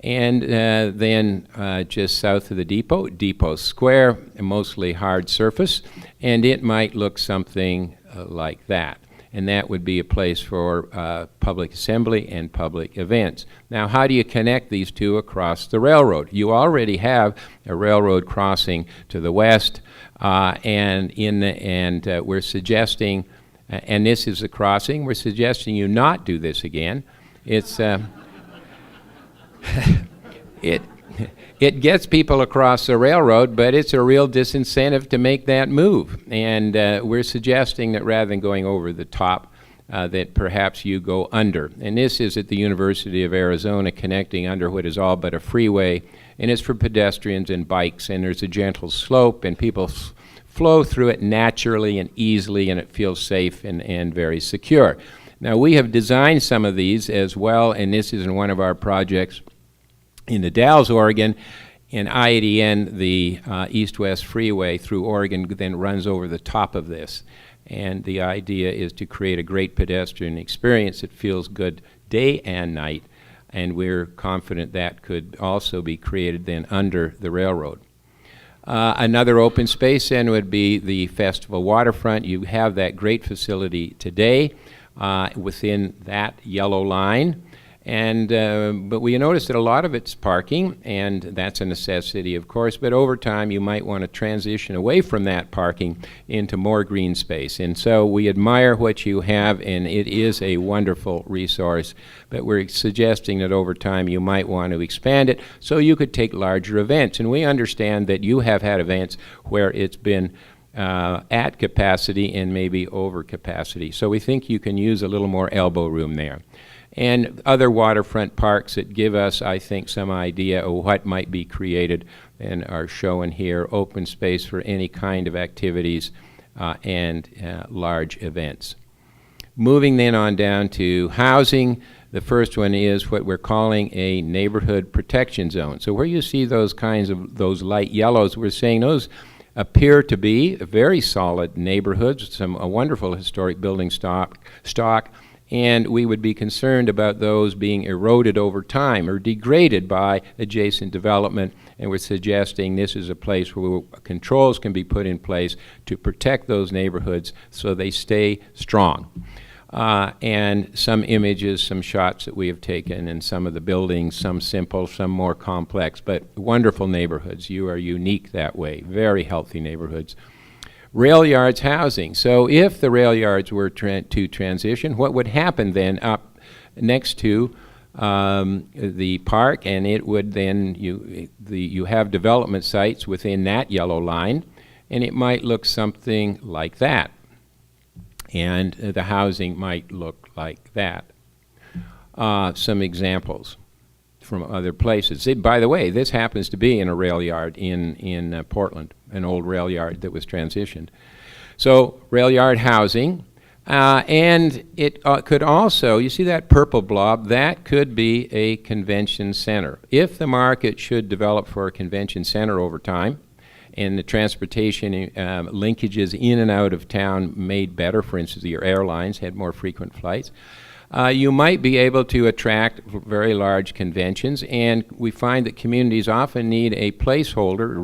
S3: And then just south of the Depot Square, mostly hard surface, and it might look something like that. And that would be a place for public assembly and public events. Now, how do you connect these two across the railroad? You already have a railroad crossing to the west, and we're suggesting, and this is the crossing, we're suggesting you not do this again. It's it gets people across the railroad, but it's a real disincentive to make that move. And we're suggesting that rather than going over the top, that perhaps you go under. And this is at the University of Arizona, connecting under what is all but a freeway, and it's for pedestrians and bikes, and there's a gentle slope, and people flow through it naturally and easily, and it feels safe and very secure. Now, we have designed some of these as well, and this is in one of our projects in the Dalles, Oregon. In I-80N, the east-west freeway through Oregon then runs over the top of this. And the idea is to create a great pedestrian experience that feels good day and night. And we're confident that could also be created then under the railroad. Another open space then would be the Festival Waterfront. You have that great facility today within that yellow line. But we noticed that a lot of it's parking, and that's a necessity, of course, but over time you might want to transition away from that parking into more green space. And so we admire what you have, and it is a wonderful resource, but we're suggesting that over time you might want to expand it so you could take larger events. And we understand that you have had events where it's been at capacity and maybe over capacity. So we think you can use a little more elbow room there. And other waterfront parks that give us, I think, some idea of what might be created and are shown here. Open space for any kind of activities and large events. Moving then on down to housing, the first one is what we're calling a neighborhood protection zone. So where you see those kinds of, those light yellows, we're saying those appear to be very solid neighborhoods, a wonderful historic building stock, and we would be concerned about those being eroded over time or degraded by adjacent development, and we're suggesting this is a place where controls can be put in place to protect those neighborhoods so they stay strong. And some images, some shots that we have taken, and some of the buildings, some simple, some more complex, but wonderful neighborhoods. You are unique that way, very healthy neighborhoods. Rail yards housing. So if the rail yards were to transition, what would happen then up next to the park, and it would then, you have development sites within that yellow line, and it might look something like that. And the housing might look like that. Some examples from other places. By the way, this happens to be in a rail yard in Portland, an old rail yard that was transitioned. So rail yard housing, and it could also, you see that purple blob, that could be a convention center. If the market should develop for a convention center over time, and the transportation linkages in and out of town made better, for instance, your airlines had more frequent flights, you might be able to attract very large conventions, and we find that communities often need a placeholder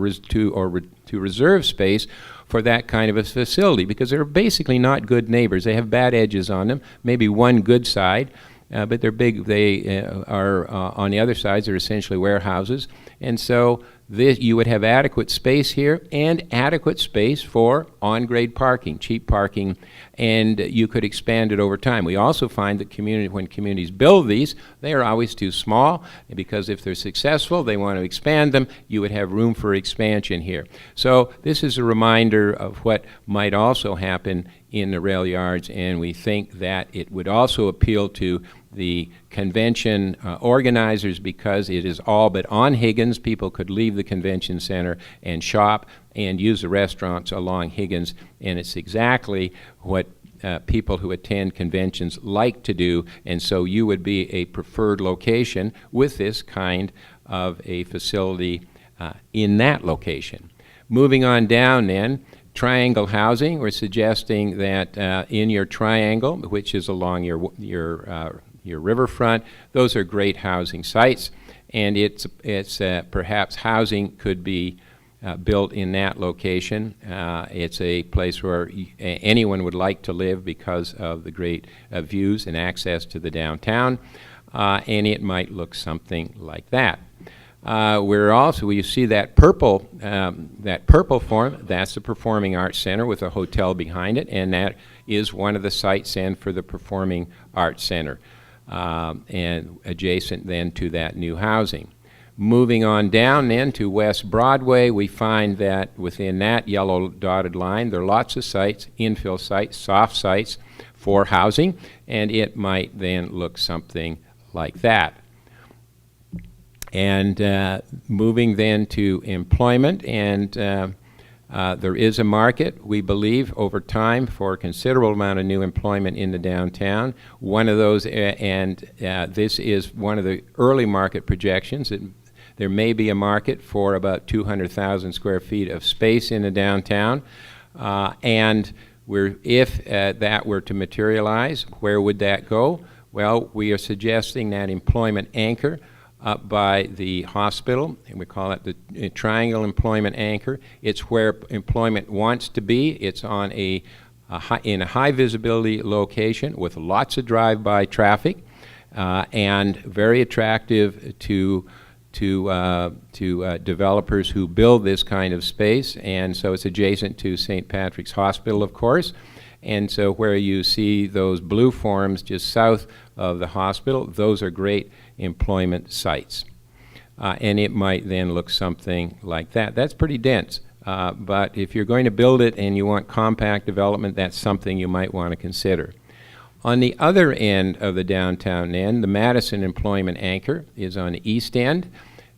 S3: to reserve space for that kind of a facility because they're basically not good neighbors. They have bad edges on them, maybe one good side, but they're big. They are on the other sides, they're essentially warehouses, and so you would have adequate space here and adequate space for on-grade parking, cheap parking, and you could expand it over time. We also find that when communities build these, they are always too small, because if they're successful, they want to expand them, you would have room for expansion here. So this is a reminder of what might also happen in the rail yards, and we think that it would also appeal to the convention organizers because it is all but on Higgins. People could leave the convention center and shop and use the restaurants along Higgins, and it's exactly what people who attend conventions like to do, and so you would be a preferred location with this kind of a facility in that location. Moving on down then, triangle housing, we're suggesting that in your triangle, which is along your riverfront, those are great housing sites, and it's perhaps housing could be built in that location. It's a place where anyone would like to live because of the great views and access to the downtown, and it might look something like that. You see that purple form, that's the Performing Arts Center with a hotel behind it, and that is one of the sites then for the Performing Arts Center, and adjacent then to that new housing. Moving on down then to West Broadway, we find that within that yellow dotted line, there are lots of sites, infill sites, soft sites for housing, and it might then look something like that. And moving then to employment, and there is a market, we believe, over time for a considerable amount of new employment in the downtown. One of those, this is one of the early market projections. There may be a market for about 200,000 square feet of space in the downtown, and if that were to materialize, where would that go? Well, we are suggesting that employment anchor up by the hospital, and we call it the triangle employment anchor. It's where employment wants to be. It's on in a high visibility location with lots of drive-by traffic, and very attractive to developers who build this kind of space. And so it's adjacent to St. Patrick's Hospital, of course. And so where you see those blue forms just south of the hospital, those are great employment sites. And it might then look something like that. That's pretty dense. But if you're going to build it and you want compact development, that's something you might want to consider. On the other end of the downtown end, the Madison employment anchor is on the east end,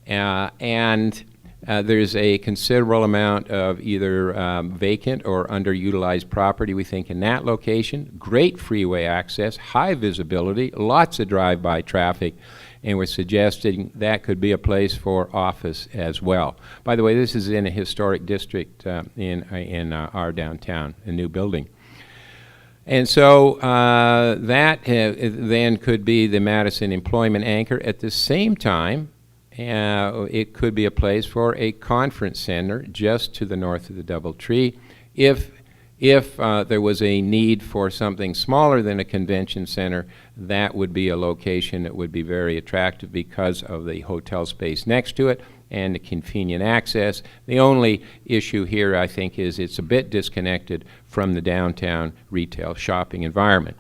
S3: and there's a considerable amount of either vacant or underutilized property, we think, in that location. Great freeway access, high visibility, lots of drive-by traffic, and we're suggesting that could be a place for office as well. By the way, this is in a historic district in our downtown, a new building. And so that then could be the Madison employment anchor. At the same time, it could be a place for a conference center just to the north of the DoubleTree. If there was a need for something smaller than a convention center, that would be a location that would be very attractive because of the hotel space next to it and the convenient access. The only issue here, I think, is it's a bit disconnected from the downtown retail shopping environment.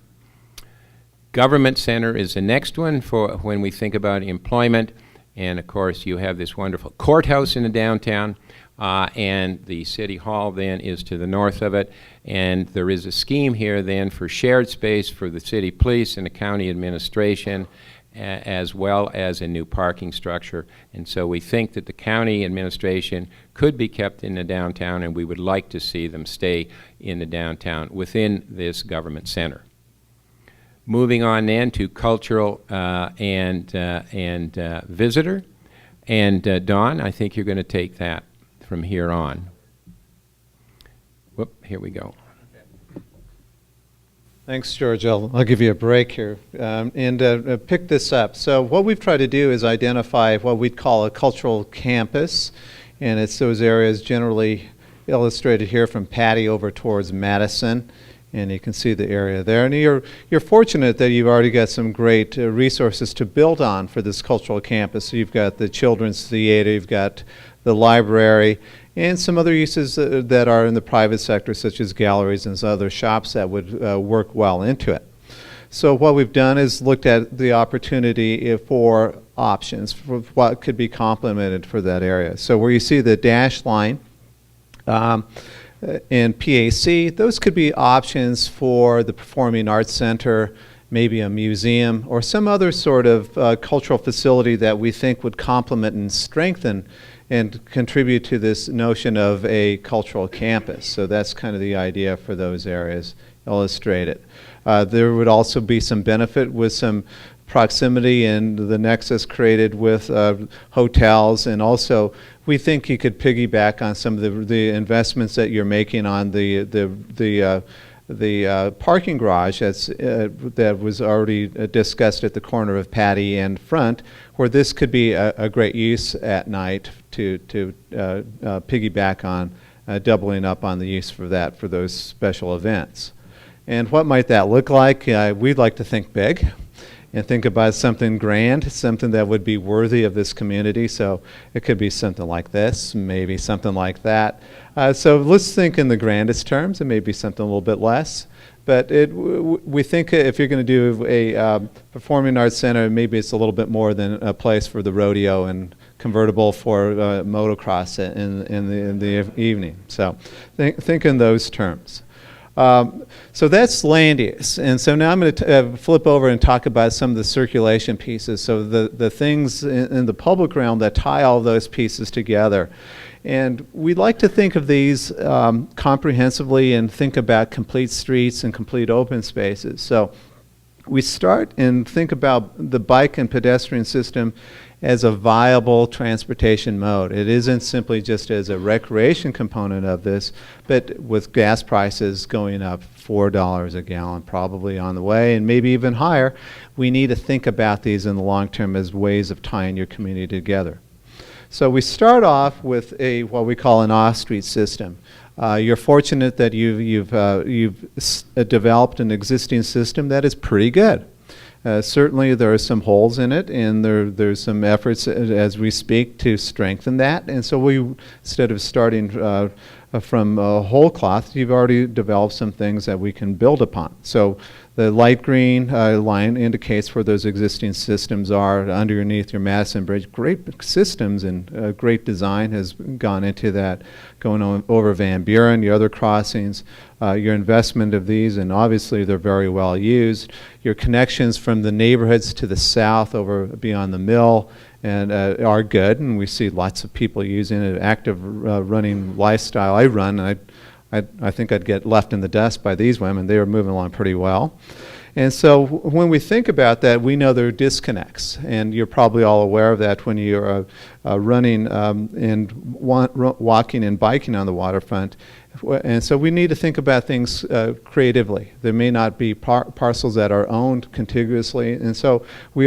S3: Government center is the next one for when we think about employment. And of course, you have this wonderful courthouse in the downtown, and the city hall then is to the north of it. And there is a scheme here then for shared space for the city police and the county administration, as well as a new parking structure. And so we think that the county administration could be kept in the downtown, and we would like to see them stay in the downtown within this government center. Moving on then to cultural and visitor. And Dawn, I think you're going to take that from here on. Whoop, here we go.
S6: Thanks, George. I'll give you a break here and pick this up. So what we've tried to do is identify what we'd call a cultural campus, and it's those areas generally illustrated here from Patty over towards Madison, and you can see the area there. And you're fortunate that you've already got some great resources to build on for this cultural campus. So you've got the children's theater, you've got the library, and some other uses that are in the private sector, such as galleries and other shops that would work well into it. So what we've done is looked at the opportunity for options for what could be complemented for that area. So where you see the dashed line in PAC, those could be options for the Performing Arts Center, maybe a museum, or some other sort of cultural facility that we think would complement and strengthen and contribute to this notion of a cultural campus. So that's kind of the idea for those areas illustrated. There would also be some benefit with some proximity and the nexus created with hotels, and also we think you could piggyback on some of the investments that you're making on the parking garage that was already discussed at the corner of Patty and Front, where this could be a great use at night to piggyback on doubling up on the use for that for those special events. And what might that look like? We'd like to think big and think about something grand, something that would be worthy of this community. So it could be something like this, maybe something like that. So let's think in the grandest terms. It may be something a little bit less. But we think if you're going to do a performing arts center, maybe it's a little bit more than a place for the rodeo and convertible for motocross in the evening. So think in those terms. So that's land use. And so now I'm going to flip over and talk about some of the circulation pieces. So the things in the public realm that tie all those pieces together. And we'd like to think of these comprehensively and think about complete streets and complete open spaces. So we start and think about the bike and pedestrian system as a viable transportation mode. It isn't simply just as a recreation component of this, but with gas prices going up $4 a gallon probably on the way, and maybe even higher, we need to think about these in the long term as ways of tying your community together. So we start off with what we call an off-street system. You're fortunate that you've developed an existing system that is pretty good. Certainly there are some holes in it, and there's some efforts as we speak to strengthen that. And so we, instead of starting from whole cloth, you've already developed some things that we can build upon. So the light green line indicates where those existing systems are underneath your Madison Bridge. Great systems and great design has gone into that, going on over Van Buren, your other crossings, your investment of these, and obviously they're very well used. Your connections from the neighborhoods to the south over beyond the mill and are good, and we see lots of people using an active running lifestyle. I run, and I think I'd get left in the dust by these women. They were moving along pretty well. And so when we think about that, we know there are disconnects, and you're probably all aware of that when you're running and walking and biking on the waterfront. And so we need to think about things creatively. There may not be parcels that are owned contiguously, and so we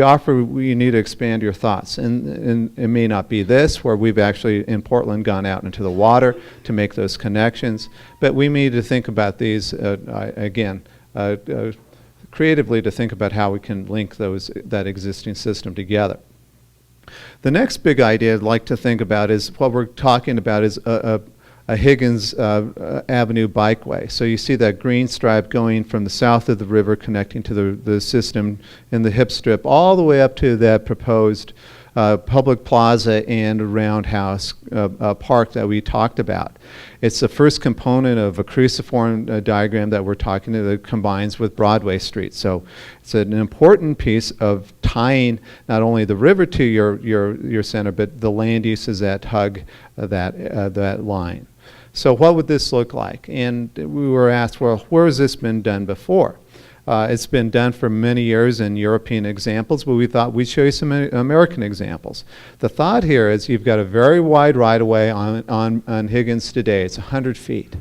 S6: need to expand your thoughts. And it may not be this, where we've actually in Portland gone out into the water to make those connections, but we need to think about these again creatively, to think about how we can link that existing system together. The next big idea I'd like to think about is what we're talking about is a Higgins Avenue bikeway. So you see that green stripe going from the south of the river connecting to the system in the hip strip all the way up to that proposed public plaza and roundhouse park that we talked about. It's the first component of a cruciform diagram that we're talking to that combines with Broadway Street. So it's an important piece of tying not only the river to your center, but the land uses that hug that line. So what would this look like? And we were asked, well, where has this been done before? It's been done for many years in European examples, but we thought we'd show you some American examples. The thought here is you've got a very wide right-of-way on Higgins today. It's 100 feet.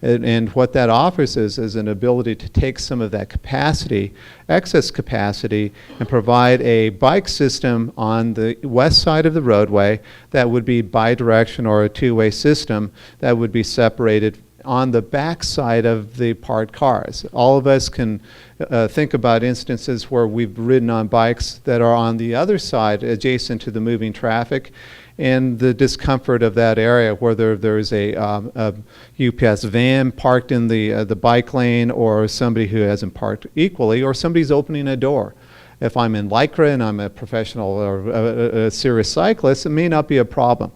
S6: And what that offers is an ability to take some of that capacity, excess capacity, and provide a bike system on the west side of the roadway that would be bidirectional or a two-way system that would be separated on the back side of the parked cars. All of us can think about instances where we've ridden on bikes that are on the other side adjacent to the moving traffic, and the discomfort of that area where there's a UPS van parked in the bike lane, or somebody who hasn't parked equally, or somebody's opening a door. If I'm in Lycra and I'm a professional or a serious cyclist, it may not be a problem.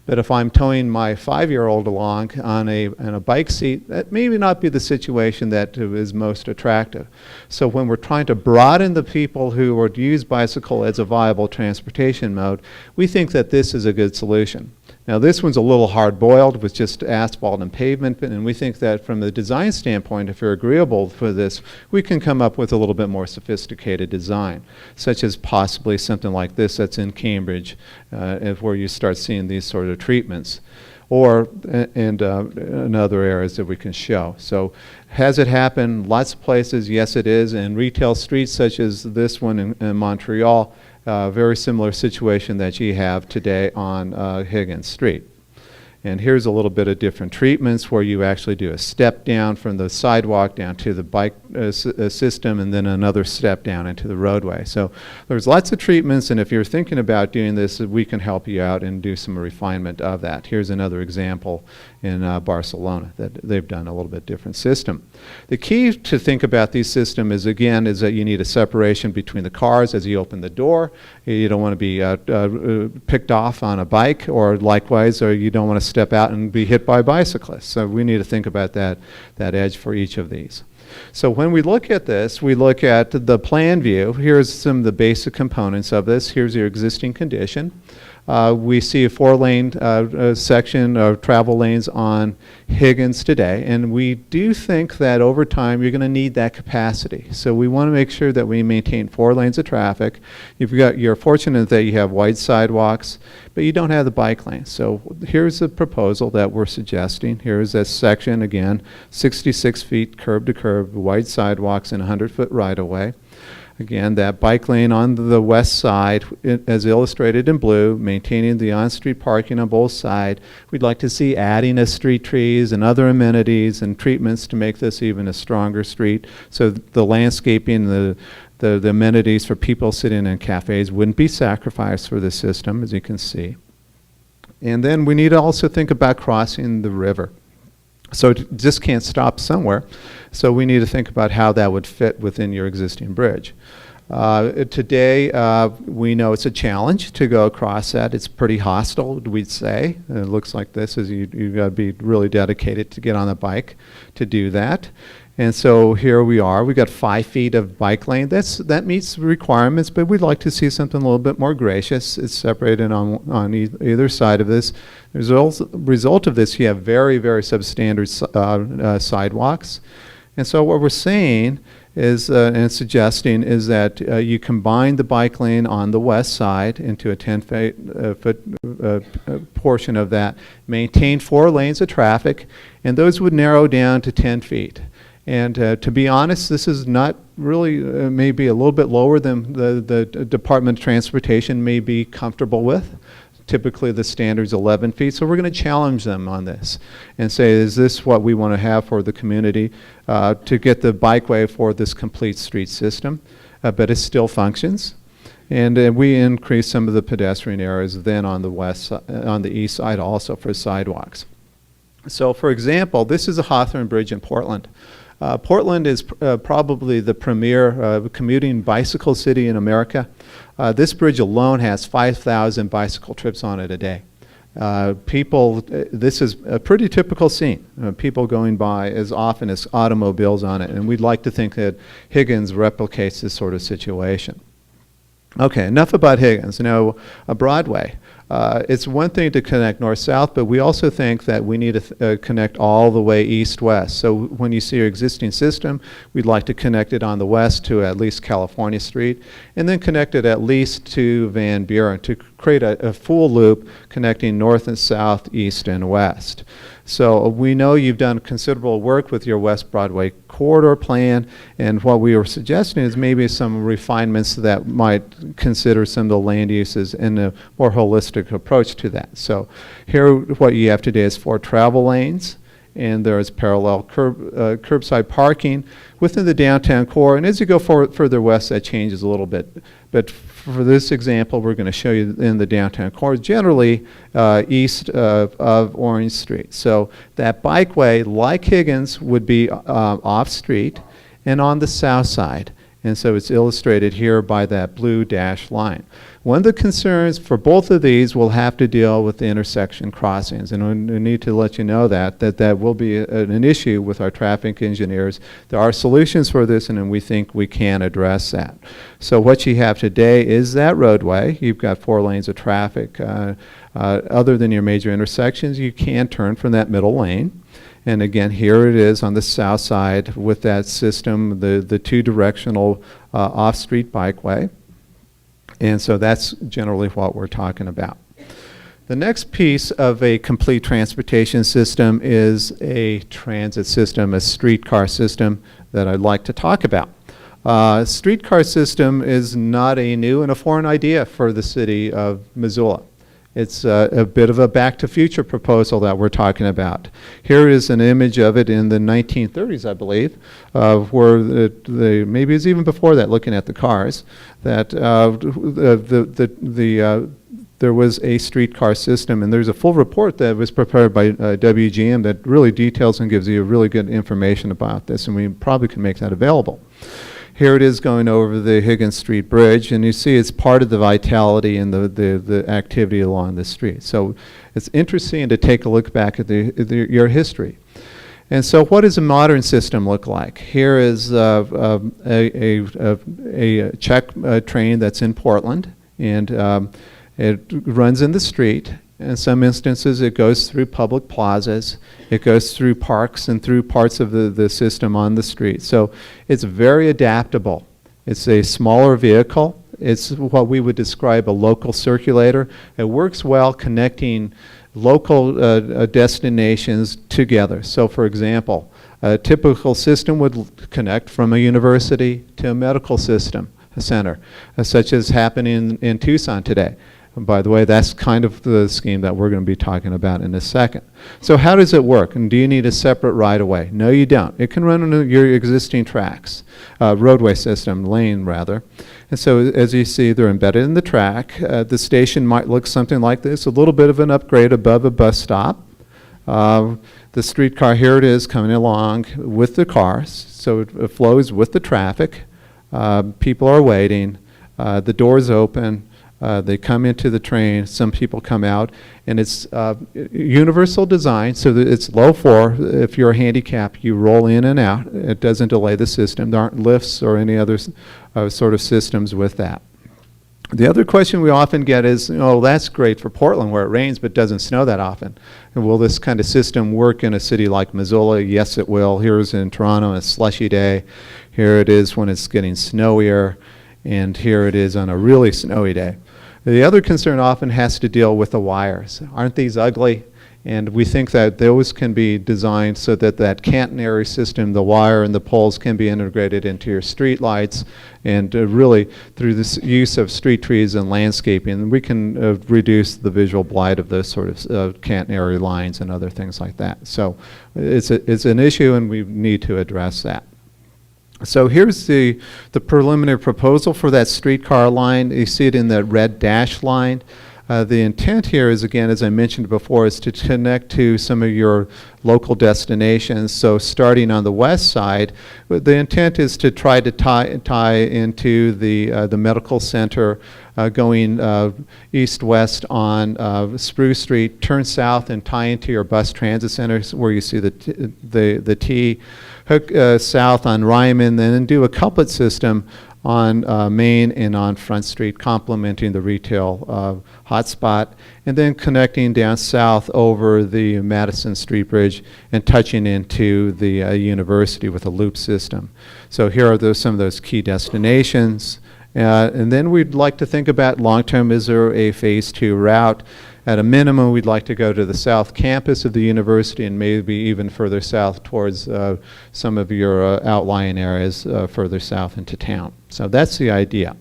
S6: But if I'm towing my 5-year-old along on a bike seat, that may not be the situation that is most attractive. So when we're trying to broaden the people who would use bicycle as a viable transportation mode, we think that this is a good solution. Now this one's a little hard-boiled with just asphalt and pavement, and we think that from the design standpoint, if you're agreeable for this, we can come up with a little bit more sophisticated design, such as possibly something like this that's in Cambridge, where you start seeing these sort of treatments, or in other areas that we can show. So has it happened lots of places? Yes, it is. In retail streets such as this one in Montreal, very similar situation that you have today on Higgins Street. And here's a little bit of different treatments where you actually do a step down from the sidewalk down to the bike system, and then another step down into the roadway. So there's lots of treatments, and if you're thinking about doing this, we can help you out and do some refinement of that. Here's another example in Barcelona that they've done a little bit different system. The key to think about these systems is, again, is that you need a separation between the cars as you open the door. You don't want to be picked off on a bike, or likewise, or you don't want to step out and be hit by bicyclists. So we need to think about that edge for each of these. So when we look at this, we look at the plan view. Here's some of the basic components of this. Here's your existing condition. We see a 4-lane section of travel lanes on Higgins today, and we do think that over time you're going to need that capacity. So we want to make sure that we maintain 4 lanes of traffic. You're fortunate that you have wide sidewalks, but you don't have the bike lane. So here's the proposal that we're suggesting. Here's this section again, 66 feet curb to curb, wide sidewalks, and 100-foot right-of-way. Again, that bike lane on the west side, as illustrated in blue, maintaining the on-street parking on both sides. We'd like to see adding of street trees and other amenities and treatments to make this even a stronger street. So the landscaping, The amenities for people sitting in cafes wouldn't be sacrificed for the system, as you can see. And then we need to also think about crossing the river. So it just can't stop somewhere. So we need to think about how that would fit within your existing bridge. Today, we know it's a challenge to go across that. It's pretty hostile, we'd say. It looks like this, is you've got to be really dedicated to get on a bike to do that. And so here we are. We've got 5 feet of bike lane. That meets the requirements, but we'd like to see something a little bit more gracious. It's separated on either side of this. As a result of this, you have very, very substandard sidewalks. And so what we're saying is, and suggesting, is that you combine the bike lane on the west side into a 10-foot portion of that, maintain 4 lanes of traffic, and those would narrow down to 10 feet. And to be honest, this is not really, maybe a little bit lower than the Department of Transportation may be comfortable with. Typically the standard's 11 feet, so we're going to challenge them on this and say, is this what we want to have for the community to get the bikeway for this complete street system, but it still functions. And we increase some of the pedestrian areas then on the east side also for sidewalks. So for example, this is a Hawthorne Bridge in Portland. Portland is probably the premier commuting bicycle city in America. This bridge alone has 5,000 bicycle trips on it a day. This is a pretty typical scene. People going by as often as automobiles on it, and we'd like to think that Higgins replicates this sort of situation. Okay, enough about Higgins. Now, Broadway. It's one thing to connect north-south, but we also think that we need to connect all the way east-west. So when you see your existing system, we'd like to connect it on the west to at least California Street, and then connect it at least to Van Buren to create a full loop connecting north and south, east and west. So we know you've done considerable work with your West Broadway corridor plan, and what we were suggesting is maybe some refinements that might consider some of the land uses and a more holistic approach to that. So here what you have today is 4 travel lanes, and there's parallel curbside parking within the downtown core, and as you go further west that changes a little bit. But for this example, we're going to show you in the downtown core, generally east of Orange Street. So that bikeway, like Higgins, would be off-street and on the south side. And so it's illustrated here by that blue dashed line. One of the concerns for both of these will have to deal with the intersection crossings, and we need to let you know that will be an issue with our traffic engineers. There are solutions for this, and we think we can address that. So what you have today is that roadway. You've got 4 lanes of traffic. Other than your major intersections, you can turn from that middle lane. And again, here it is on the south side with that system, the 2-directional off-street bikeway. And so that's generally what we're talking about. The next piece of a complete transportation system is a transit system, a streetcar system that I'd like to talk about. Streetcar system is not a new and a foreign idea for the city of Missoula. It's a bit of a back to future proposal that we're talking about. Here is an image of it in the 1930s, I believe, where maybe it's even before that, looking at the cars, that there was a streetcar system, and there's a full report that was prepared by WGM that really details and gives you really good information about this, and we probably can make that available. Here it is going over the Higgins Street Bridge, and you see it's part of the vitality and the activity along the street. So it's interesting to take a look back at your history. And so what does a modern system look like? Here is a check train that's in Portland, and it runs in the street. In some instances, it goes through public plazas, it goes through parks and through parts of the system on the street. So it's very adaptable. It's a smaller vehicle. It's what we would describe a local circulator. It works well connecting local destinations together. So for example, a typical system would connect from a university to a medical center, such as happening in Tucson today. By the way, that's kind of the scheme that we're going to be talking about in a second. So how does it work? And do you need a separate right-of-way? No, you don't. It can run on your existing tracks, roadway system, lane rather. And so as you see, they're embedded in the track. The station might look something like this, a little bit of an upgrade above a bus stop. The streetcar, here it is coming along with the cars, so it flows with the traffic. People are waiting. The doors open. They come into the train. Some people come out, and it's universal design, so that it's low floor. If you're handicapped, you roll in and out. It doesn't delay the system. There aren't lifts or any other sort of systems with that. The other question we often get is, oh, that's great for Portland where it rains but doesn't snow that often. And will this kind of system work in a city like Missoula? Yes, it will. Here's in Toronto, a slushy day. Here it is when it's getting snowier, and here it is on a really snowy day. The other concern often has to deal with the wires. Aren't these ugly? And we think that those can be designed so that that catenary system, the wire and the poles, can be integrated into your street lights. And really, through this use of street trees and landscaping, we can reduce the visual blight of those sort of catenary lines and other things like that. So it's an issue, and we need to address that. So here's the preliminary proposal for that streetcar line. You see it in the red dashed line. The intent here is, again, as I mentioned before, is to connect to some of your local destinations. So starting on the west side, the intent is to try to tie into the medical center, going east-west on Spruce Street, turn south and tie into your bus transit centers where you see the T, hook south on Ryman, then do a couplet system on Main and on Front Street, complementing the retail hotspot, and then connecting down south over the Madison Street Bridge and touching into the university with a loop system. So here are some of those key destinations. And then we'd like to think about long-term, is there a phase 2 route? At a minimum, we'd like to go to the south campus of the university and maybe even further south towards some of your outlying areas further south into town. So that's the idea.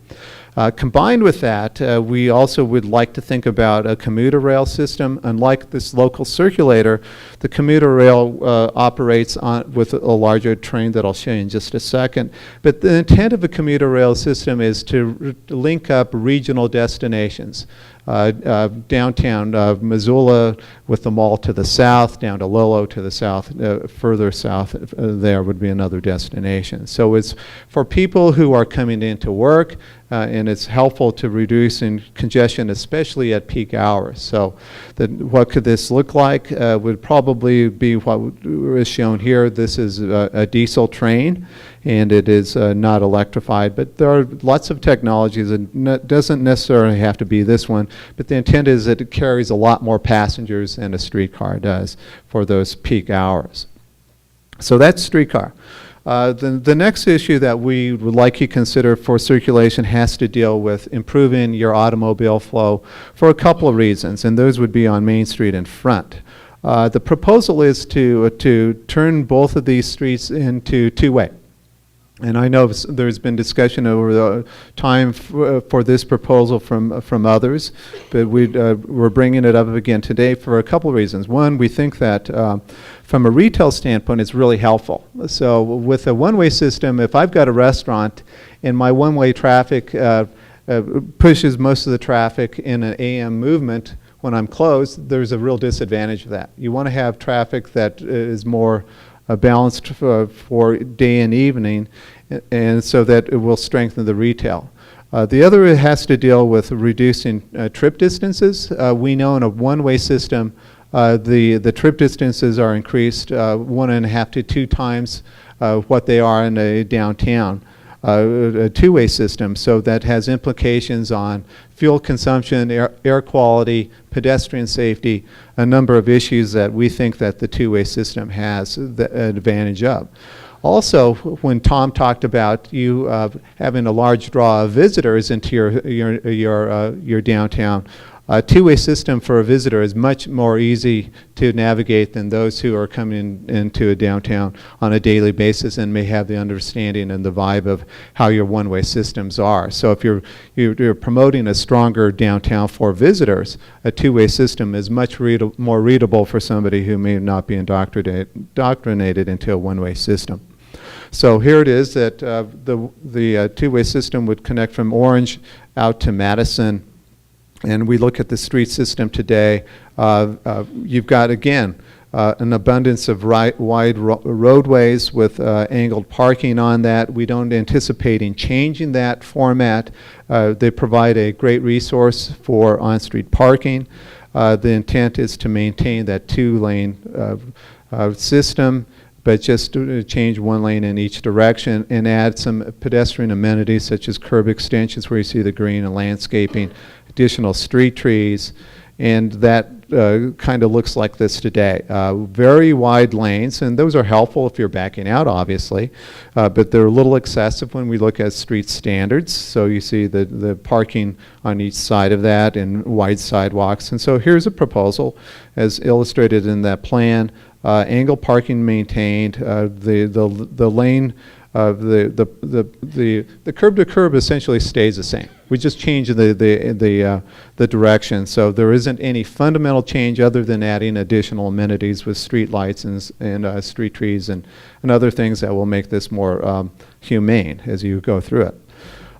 S6: Combined with that, we also would like to think about a commuter rail system. Unlike this local circulator, the commuter rail operates with a larger train that I'll show you in just a second. But the intent of a commuter rail system is to link up regional destinations. Downtown Missoula with the mall to the south, down to Lolo to the south, further south there would be another destination. So it's for people who are coming into work, and it's helpful to reducing congestion, especially at peak hours. So what could this look like? Would probably be what is shown here. This is a diesel train, and it is not electrified, but there are lots of technologies, and it doesn't necessarily have to be this one, but the intent is that it carries a lot more passengers than a streetcar does for those peak hours. So that's streetcar. The next issue that we would like you to consider for circulation has to deal with improving your automobile flow for a couple of reasons, and those would be on Main Street and Front. The proposal is to turn both of these streets into two-way. And I know there's been discussion over the time for this proposal from others, but we're bringing it up again today for a couple of reasons. One, we think that from a retail standpoint, it's really helpful. So with a one-way system, if I've got a restaurant and my one-way traffic pushes most of the traffic in an AM movement when I'm closed, there's a real disadvantage of that. You want to have traffic that is more balanced for day and evening, and so that it will strengthen the retail. The other has to deal with reducing trip distances. We know in a one-way system, the trip distances are increased 1.5 to 2 times what they are in a downtown. A two-way system, so that has implications on fuel consumption, air quality, pedestrian safety, a number of issues that we think that the two-way system has the advantage of. Also, when Tom talked about you having a large draw of visitors into your downtown, A two-way system for a visitor is much more easy to navigate than those who are coming into a downtown on a daily basis and may have the understanding and the vibe of how your one-way systems are. So if you're promoting a stronger downtown for visitors, a two-way system is much more readable for somebody who may not be indoctrinated into a one-way system. So here it is that the two-way system would connect from Orange out to Madison. And we look at the street system today, you've got, again, an abundance of wide roadways with angled parking on that. We don't anticipate in changing that format. They provide a great resource for on-street parking. The intent is to maintain that two-lane system, but just to change one lane in each direction and add some pedestrian amenities such as curb extensions where you see the green and landscaping, additional street trees, and that kind of looks like this today. Very wide lanes, and those are helpful if you're backing out, obviously, but they're a little excessive when we look at street standards. So you see the parking on each side of that and wide sidewalks. And so here's a proposal as illustrated in that plan. Angle parking maintained, the lane, the curb to curb essentially stays the same. We just change the direction, so there isn't any fundamental change other than adding additional amenities with street lights and street trees and other things that will make this more humane as you go through it.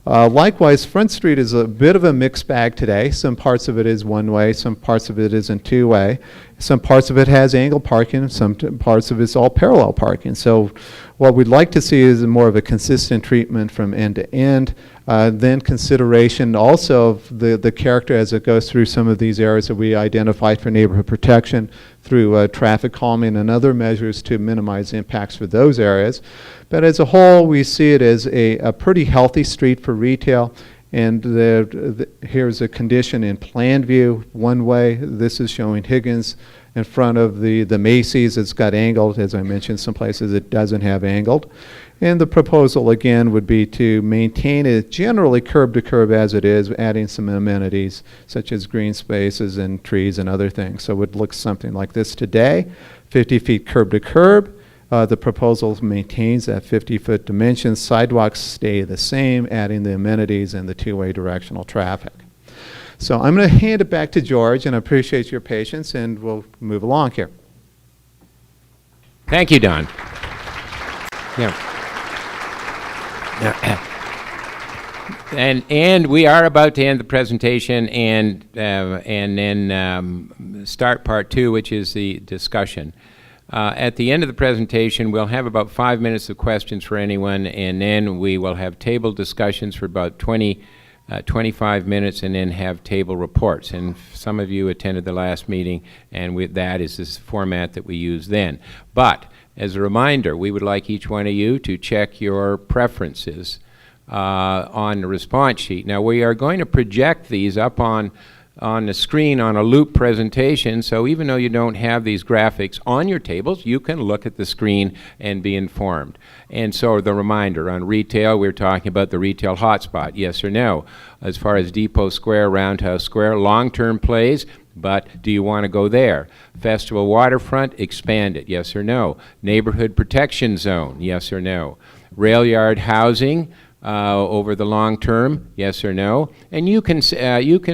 S6: Likewise, Front Street is a bit of a mixed bag today. Some parts of it is one-way, some parts of it isn't two-way. Some parts of it has angled parking, some parts of it's all parallel parking. So what we'd like to see is more of a consistent treatment from end to end. Then consideration also of the character as it goes through some of these areas that we identified for neighborhood protection through traffic calming and other measures to minimize impacts for those areas. But as a whole, we see it as a pretty healthy street for retail. And here's a condition in plan view, one way. This is showing Higgins in front of the Macy's. It's got angled. As I mentioned, some places it doesn't have angled. And the proposal, again, would be to maintain it generally curb to curb as it is, adding some amenities such as green spaces and trees and other things. So it would look something like this today, 50 feet curb to curb. The proposal maintains that 50-foot dimension. Sidewalks stay the same, adding the amenities and the two-way directional traffic. So I'm going to hand it back to George, and I appreciate your patience, and we'll move along here.
S3: Thank you, Don. Yeah. And we are about to end the presentation and then start part two, which is the discussion. At the end of the presentation, we'll have about 5 minutes of questions for anyone, and then we will have table discussions for about 25 minutes, and then have table reports. And some of you attended the last meeting, and that is this format that we use then. But as a reminder, we would like each one of you to check your preferences on the response sheet. Now, we are going to project these up on the screen on a loop presentation, so even though you don't have these graphics on your tables, you can look at the screen and be informed. And so the reminder, on retail, we're talking about the retail hotspot, yes or no. As far as Depot Square, Roundhouse Square, long-term plays, but do you want to go there? Festival Waterfront, expand it, yes or no. Neighborhood Protection Zone, yes or no. Rail yard housing, over the long term, yes or no. And you can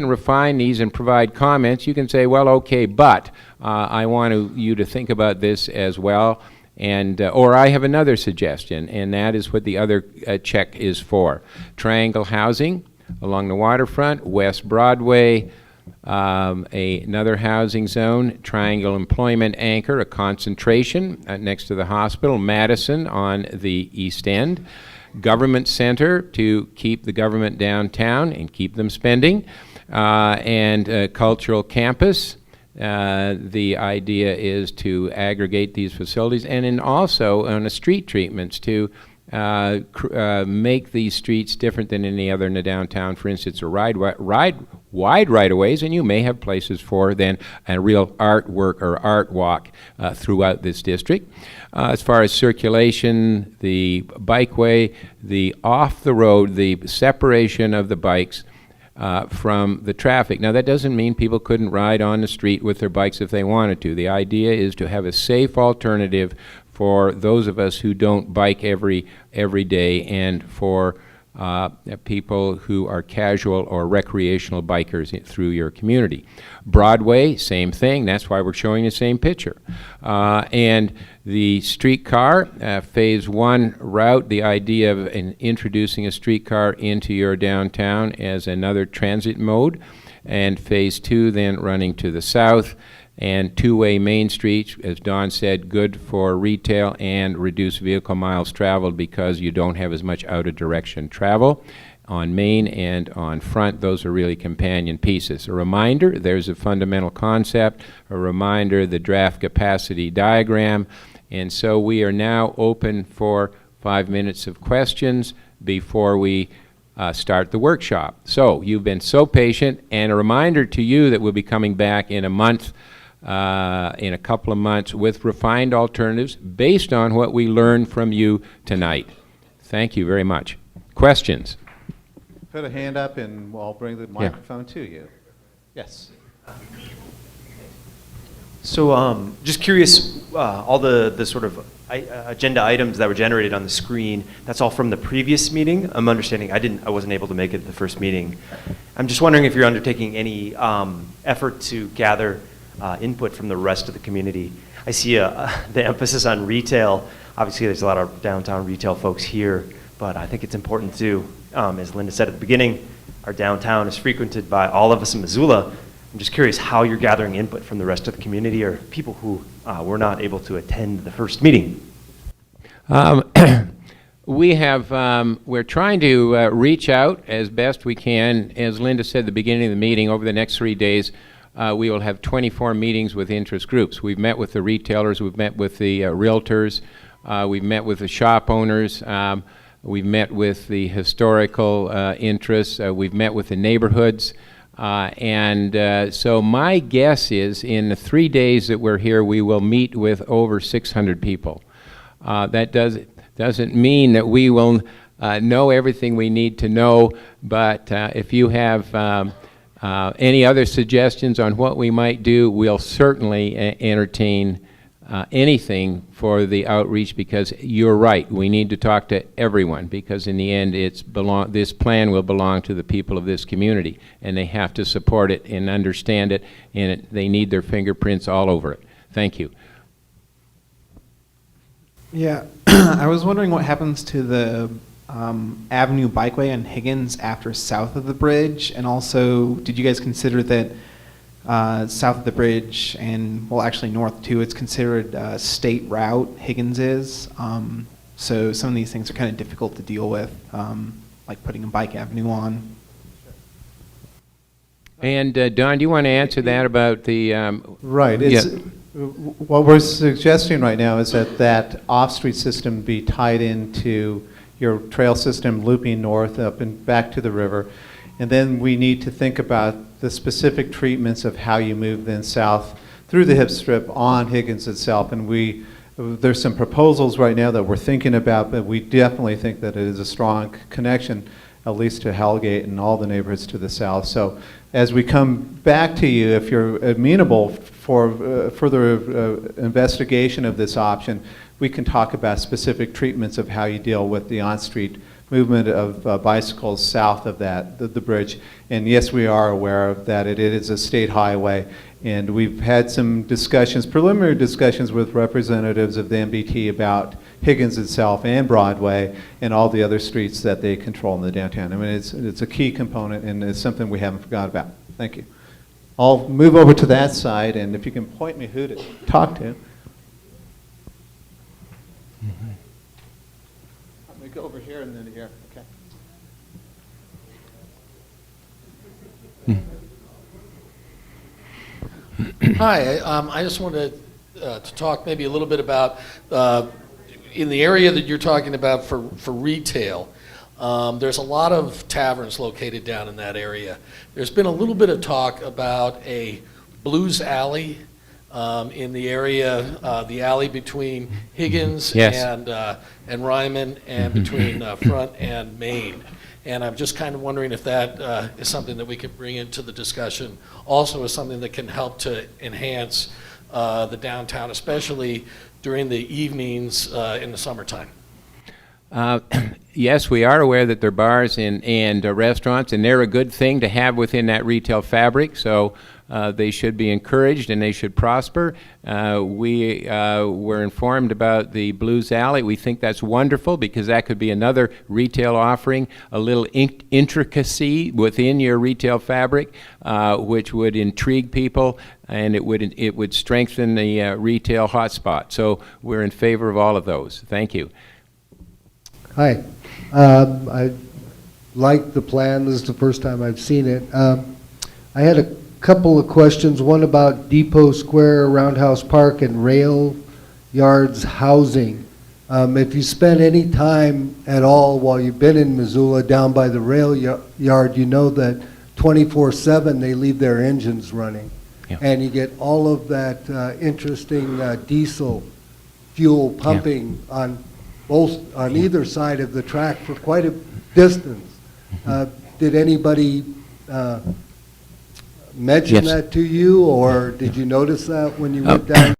S3: refine these and provide comments. You can say, well, okay, but I want you to think about this as well. And or I have another suggestion, and that is what the other check is for. Triangle housing along the waterfront, West Broadway, another housing zone, Triangle Employment Anchor, a concentration next to the hospital, Madison on the East End. Government center to keep the government downtown and keep them spending, and cultural campus. The idea is to aggregate these facilities, and then also on the street treatments to make these streets different than any other in the downtown. For instance, wide right-of-ways, and you may have places for then a real artwork or art walk throughout this district. As far as circulation, the bikeway, the off the road, the separation of the bikes from the traffic. Now, that doesn't mean people couldn't ride on the street with their bikes if they wanted to. The idea is to have a safe alternative for those of us who don't bike every day, and for people who are casual or recreational bikers through your community. Broadway, same thing. That's why we're showing the same picture. And the streetcar, phase 1 route, the idea of introducing a streetcar into your downtown as another transit mode, and phase 2 then running to the south, and two-way Main Street, as Don said, good for retail and reduce vehicle miles traveled because you don't have as much out-of-direction travel on Main and on Front. Those are really companion pieces. A reminder, there's a fundamental concept. A reminder, the draft capacity diagram. And so we are now open for 5 minutes of questions before we start the workshop. So you've been so patient, and a reminder to you that we'll be coming back in a month, in a couple of months, with refined alternatives based on what we learned from you tonight. Thank you very much. Questions?
S6: Put a hand up and I'll bring the microphone to you. Yes.
S7: So just curious, all the sort of agenda items that were generated on the screen, that's all from the previous meeting? I'm understanding I wasn't able to make it to the first meeting. I'm just wondering if you're undertaking any effort to gather input from the rest of the community. I see the emphasis on retail. Obviously, there's a lot of downtown retail folks here, but I think it's important too, as Linda said at the beginning, our downtown is frequented by all of us in Missoula. I'm just curious how you're gathering input from the rest of the community, or people who were not able to attend the first meeting.
S3: We're trying to reach out as best we can. As Linda said at the beginning of the meeting, over the next 3 days, we will have 24 meetings with interest groups. We've met with the retailers, we've met with the realtors, we've met with the shop owners, we've met with the historical interests, we've met with the neighborhoods, so my guess is in the 3 days that we're here, we will meet with over 600 people. That doesn't mean that we will know everything we need to know, but if you have any other suggestions on what we might do, we'll certainly entertain anything for the outreach, because you're right, we need to talk to everyone, because in the end this plan will belong to the people of this community, and they have to support it and understand it, and they need their fingerprints all over it. Thank you.
S8: Yeah, I was wondering what happens to the Avenue Bikeway and Higgins after south of the bridge, and also did you guys consider that south of the bridge and, well, actually north too, it's considered a state route, Higgins is, so some of these things are kind of difficult to deal with, like putting a bike avenue on.
S3: And Don, do you want to answer that about the
S6: right. What we're suggesting right now is that off-street system be tied into your trail system looping north up and back to the river. And then we need to think about the specific treatments of how you move then south through the hip strip on Higgins itself. And there's some proposals right now that we're thinking about, but we definitely think that it is a strong connection, at least to Hellgate and all the neighborhoods to the south. So as we come back to you, if you're amenable for further investigation of this option, we can talk about specific treatments of how you deal with the on-street movement of bicycles south of the bridge. And yes, we are aware of that. It is a state highway, and we've had some discussions, preliminary discussions with representatives of the MBT about Higgins itself and Broadway and all the other streets that they control in the downtown. I mean, it's a key component, and it's something we haven't forgot about. Thank you. I'll move over to that side, and if you can point me who to talk to. Let me go over here and then here.
S9: Okay. Hi, I just wanted to talk maybe a little bit about in the area that you're talking about for retail. There's a lot of taverns located down in that area. There's been a little bit of talk about a blues alley in the area, the alley between Higgins
S3: Yes.
S9: and Ryman, and between Front and Main. And I'm just kind of wondering if that is something that we could bring into the discussion, also as something that can help to enhance the downtown, especially during the evenings in the summertime.
S3: Yes, we are aware that there are bars and restaurants, and they're a good thing to have within that retail fabric, so they should be encouraged and they should prosper. We were informed about the Blues Alley. We think that's wonderful because that could be another retail offering, a little intricacy within your retail fabric, which would intrigue people, and it would strengthen the retail hotspot. So we're in favor of all of those. Thank you.
S10: Hi. I like the plan. This is the first time I've seen it. I had a couple of questions. One about Depot Square, Roundhouse Park, and rail yards housing. If you spent any time at all while you've been in Missoula down by the rail yard, you know that 24/7 they leave their engines running.
S3: Yeah.
S10: And you get all of that interesting diesel fuel pumping on either side of the track for quite a distance. Did anybody mention that to you, or did you notice that when you went down?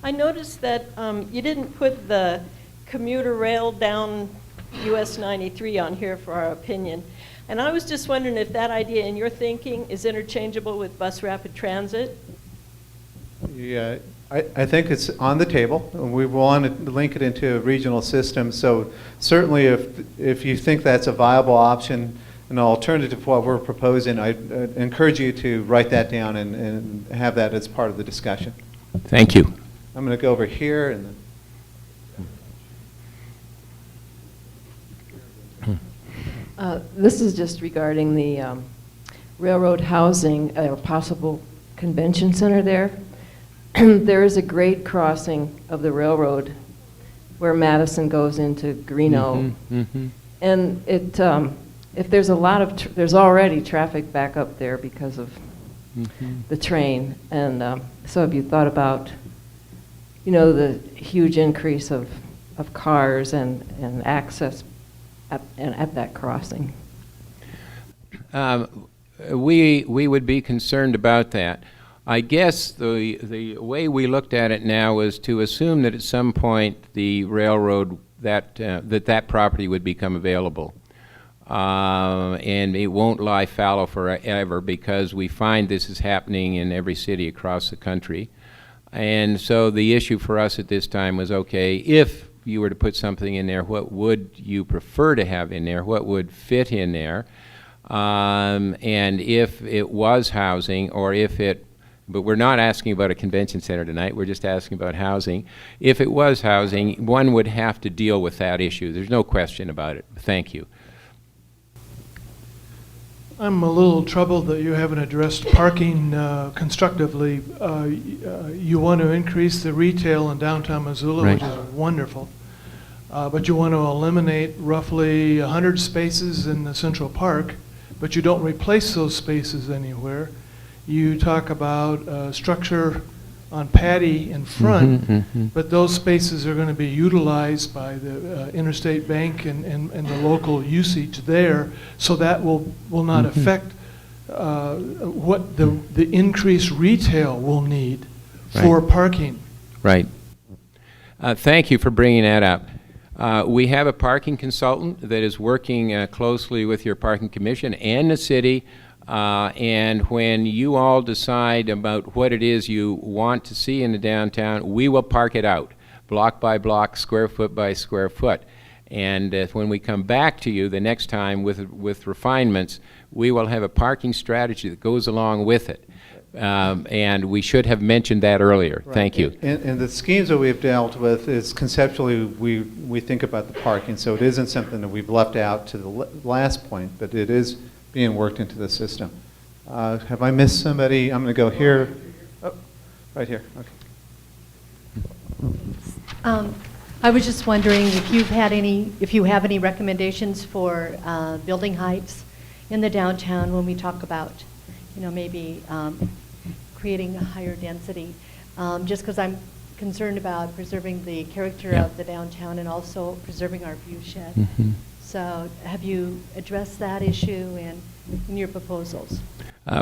S11: I noticed that you didn't put the commuter rail down US 93 on here for our opinion. And I was just wondering if that idea in your thinking is interchangeable with bus rapid transit?
S6: Yeah, I think it's on the table. We want to link it into a regional system. So certainly if you think that's a viable option, an alternative to what we're proposing, I encourage you to write that down and have that as part of the discussion.
S3: Thank you.
S6: I'm going to go over here and
S11: then. This is just regarding the railroad housing, a possible convention center there. There is a grade crossing of the railroad where Madison goes into Greeno. And it, if there's a lot of, there's already traffic back up there because of the train. And so have you thought about, you know, the huge increase of cars and access at that crossing?
S3: We would be concerned about that. I guess the way we looked at it now was to assume that at some point the railroad, that property would become available. And it won't lie fallow forever because we find this is happening in every city across the country. And so the issue for us at this time was, okay, if you were to put something in there, what would you prefer to have in there? What would fit in there? And if it was housing, or if it, but we're not asking about a convention center tonight, we're just asking about housing. If it was housing, one would have to deal with that issue. There's no question about it. Thank you.
S12: I'm a little troubled that you haven't addressed parking constructively. You want to increase the retail in downtown Missoula,
S3: Right.
S12: which is wonderful. But you want to eliminate roughly 100 spaces in the Central Park, but you don't replace those spaces anywhere. You talk about structure on Patty in front, but those spaces are going to be utilized by the Interstate Bank and the local usage there, so that will not affect what the increased retail will need for parking.
S3: Right. Thank you for bringing that up. We have a parking consultant that is working closely with your parking commission and the city. And when you all decide about what it is you want to see in the downtown, we will park it out, block by block, square foot by square foot. And when we come back to you the next time with refinements, we will have a parking strategy that goes along with it. And we should have mentioned that earlier.
S6: Right.
S3: Thank you.
S6: And the schemes that we've dealt with is conceptually we think about the parking, so it isn't something that we've left out to the last point, but it is being worked into the system. Have I missed somebody? I'm going to go here. Oh, right here. Okay.
S13: I was just wondering if you have any recommendations for building heights in the downtown when we talk about, maybe creating a higher density. Just because I'm concerned about preserving the character of the downtown and also preserving our view shed.
S3: Mm-hmm.
S13: So have you addressed that issue in your proposals?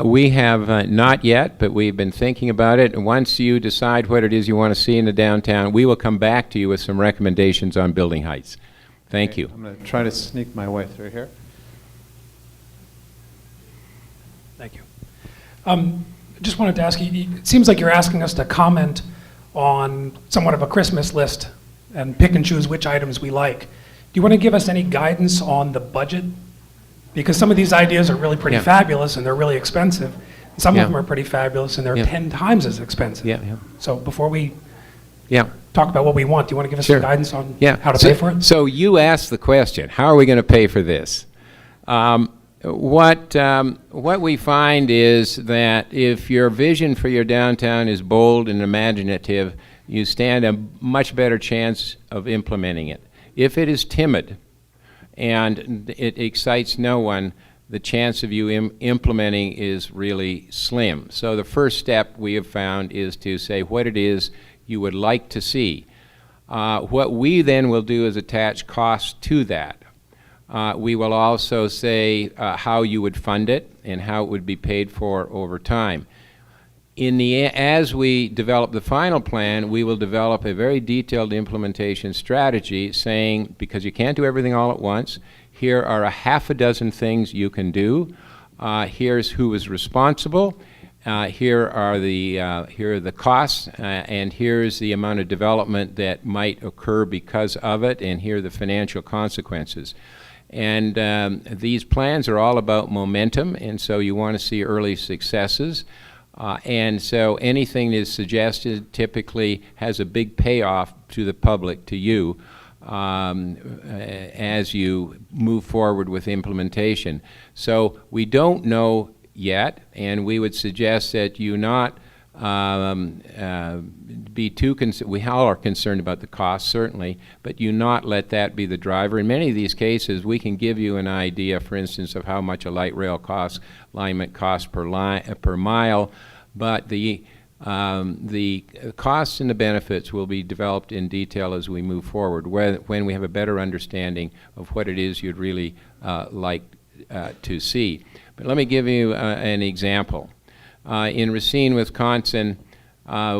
S3: We have not yet, but we've been thinking about it. And once you decide what it is you want to see in the downtown, we will come back to you with some recommendations on building heights. Thank you.
S6: I'm going to try to sneak my way through here.
S14: Thank you. Just wanted to ask you, it seems like you're asking us to comment on somewhat of a Christmas list and pick and choose which items we like. Do you want to give us any guidance on the budget? Because some of these ideas are really pretty fabulous and they're really expensive. Some of them are pretty fabulous and they're 10 times as expensive. So before we talk about what we want, do you want to give us some guidance on how to pay for it?
S3: So you asked the question, how are we going to pay for this? What we find is that if your vision for your downtown is bold and imaginative, you stand a much better chance of implementing it. If it is timid and it excites no one, the chance of you implementing is really slim. So the first step we have found is to say what it is you would like to see. What we then will do is attach costs to that. We will also say how you would fund it and how it would be paid for over time. As we develop the final plan, we will develop a very detailed implementation strategy saying, because you can't do everything all at once, here are a half a dozen things you can do. Here's who is responsible. Here are the costs, and here's the amount of development that might occur because of it, and here are the financial consequences. And these plans are all about momentum, and so you want to see early successes. And so anything that is suggested typically has a big payoff to the public, to you, as you move forward with implementation. So we don't know yet, and we would suggest that you not be too concerned. We all are concerned about the cost, certainly, but you not let that be the driver. In many of these cases, we can give you an idea, for instance, of how much a light rail alignment costs per mile, but the costs and the benefits will be developed in detail as we move forward, when we have a better understanding of what it is you'd really like to see. But let me give you an example. In Racine, Wisconsin, in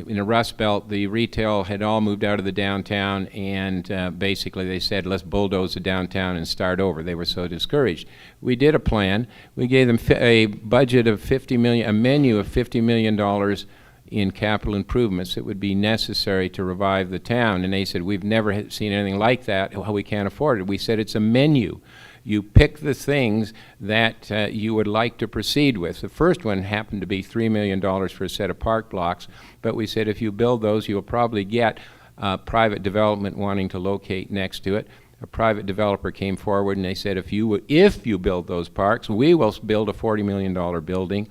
S3: the Rust Belt, the retail had all moved out of the downtown, and basically they said, let's bulldoze the downtown and start over. They were so discouraged. We did a plan. We gave them a budget of $50 million, a menu of $50 million in capital improvements that would be necessary to revive the town. And they said, we've never seen anything like that. Well, we can't afford it. We said, it's a menu. You pick the things that you would like to proceed with. The first one happened to be $3 million for a set of park blocks, but we said if you build those, you'll probably get private development wanting to locate next to it. A private developer came forward and they said, if you build those parks, we will build a $40 million building.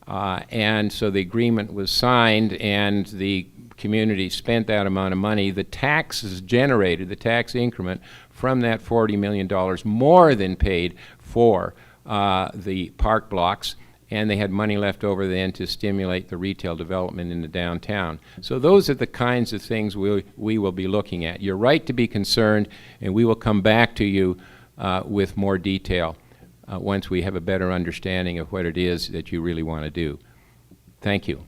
S3: And so the agreement was signed, and the community spent that amount of money. The taxes generated, the tax increment from that $40 million, more than paid for the park blocks, and they had money left over then to stimulate the retail development in the downtown. So those are the kinds of things we will be looking at. You're right to be concerned, and we will come back to you with more detail once we have a better understanding of what it is that you really want to do. Thank you.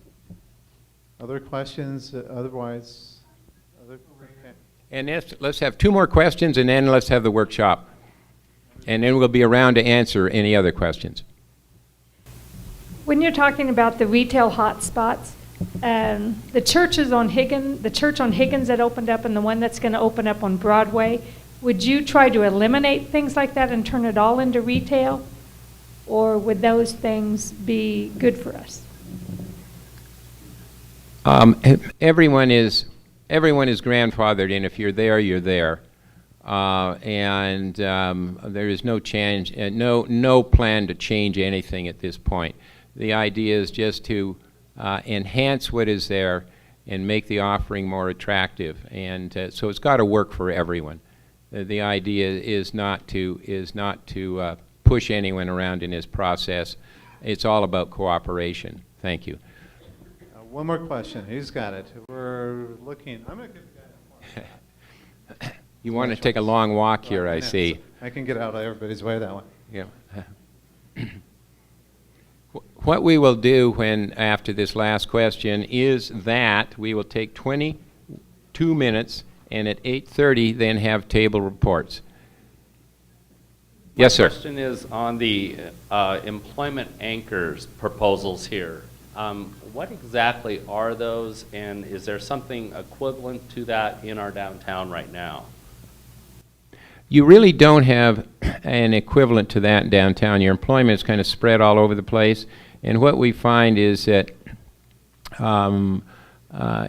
S6: Other questions? Otherwise, okay.
S3: And let's have 2 more questions, and then let's have the workshop. And then we'll be around to answer any other questions.
S15: When you're talking about the retail hotspots, the churches on Higgins, the church on Higgins that opened up and the one that's going to open up on Broadway, would you try to eliminate things like that and turn it all into retail? Or would those things be good for us?
S3: Everyone is grandfathered in. If you're there, you're there. And there is no change, no plan to change anything at this point. The idea is just to enhance what is there and make the offering more attractive. And so it's got to work for everyone. The idea is not to push anyone around in this process. It's all about cooperation. Thank you.
S6: One more question. Who's got it? We're looking. I'm going to give the guy.
S3: You want to take a long walk here, I see.
S6: I can get out of everybody's way that way.
S3: Yeah. What we will do after this last question is that we will take 22 minutes and at 8:30 then have table reports. Yes, sir.
S16: My question is on the employment anchors proposals here. What exactly are those, and is there something equivalent to that in our downtown right now?
S3: You really don't have an equivalent to that in downtown. Your employment is kind of spread all over the place, and what we find is that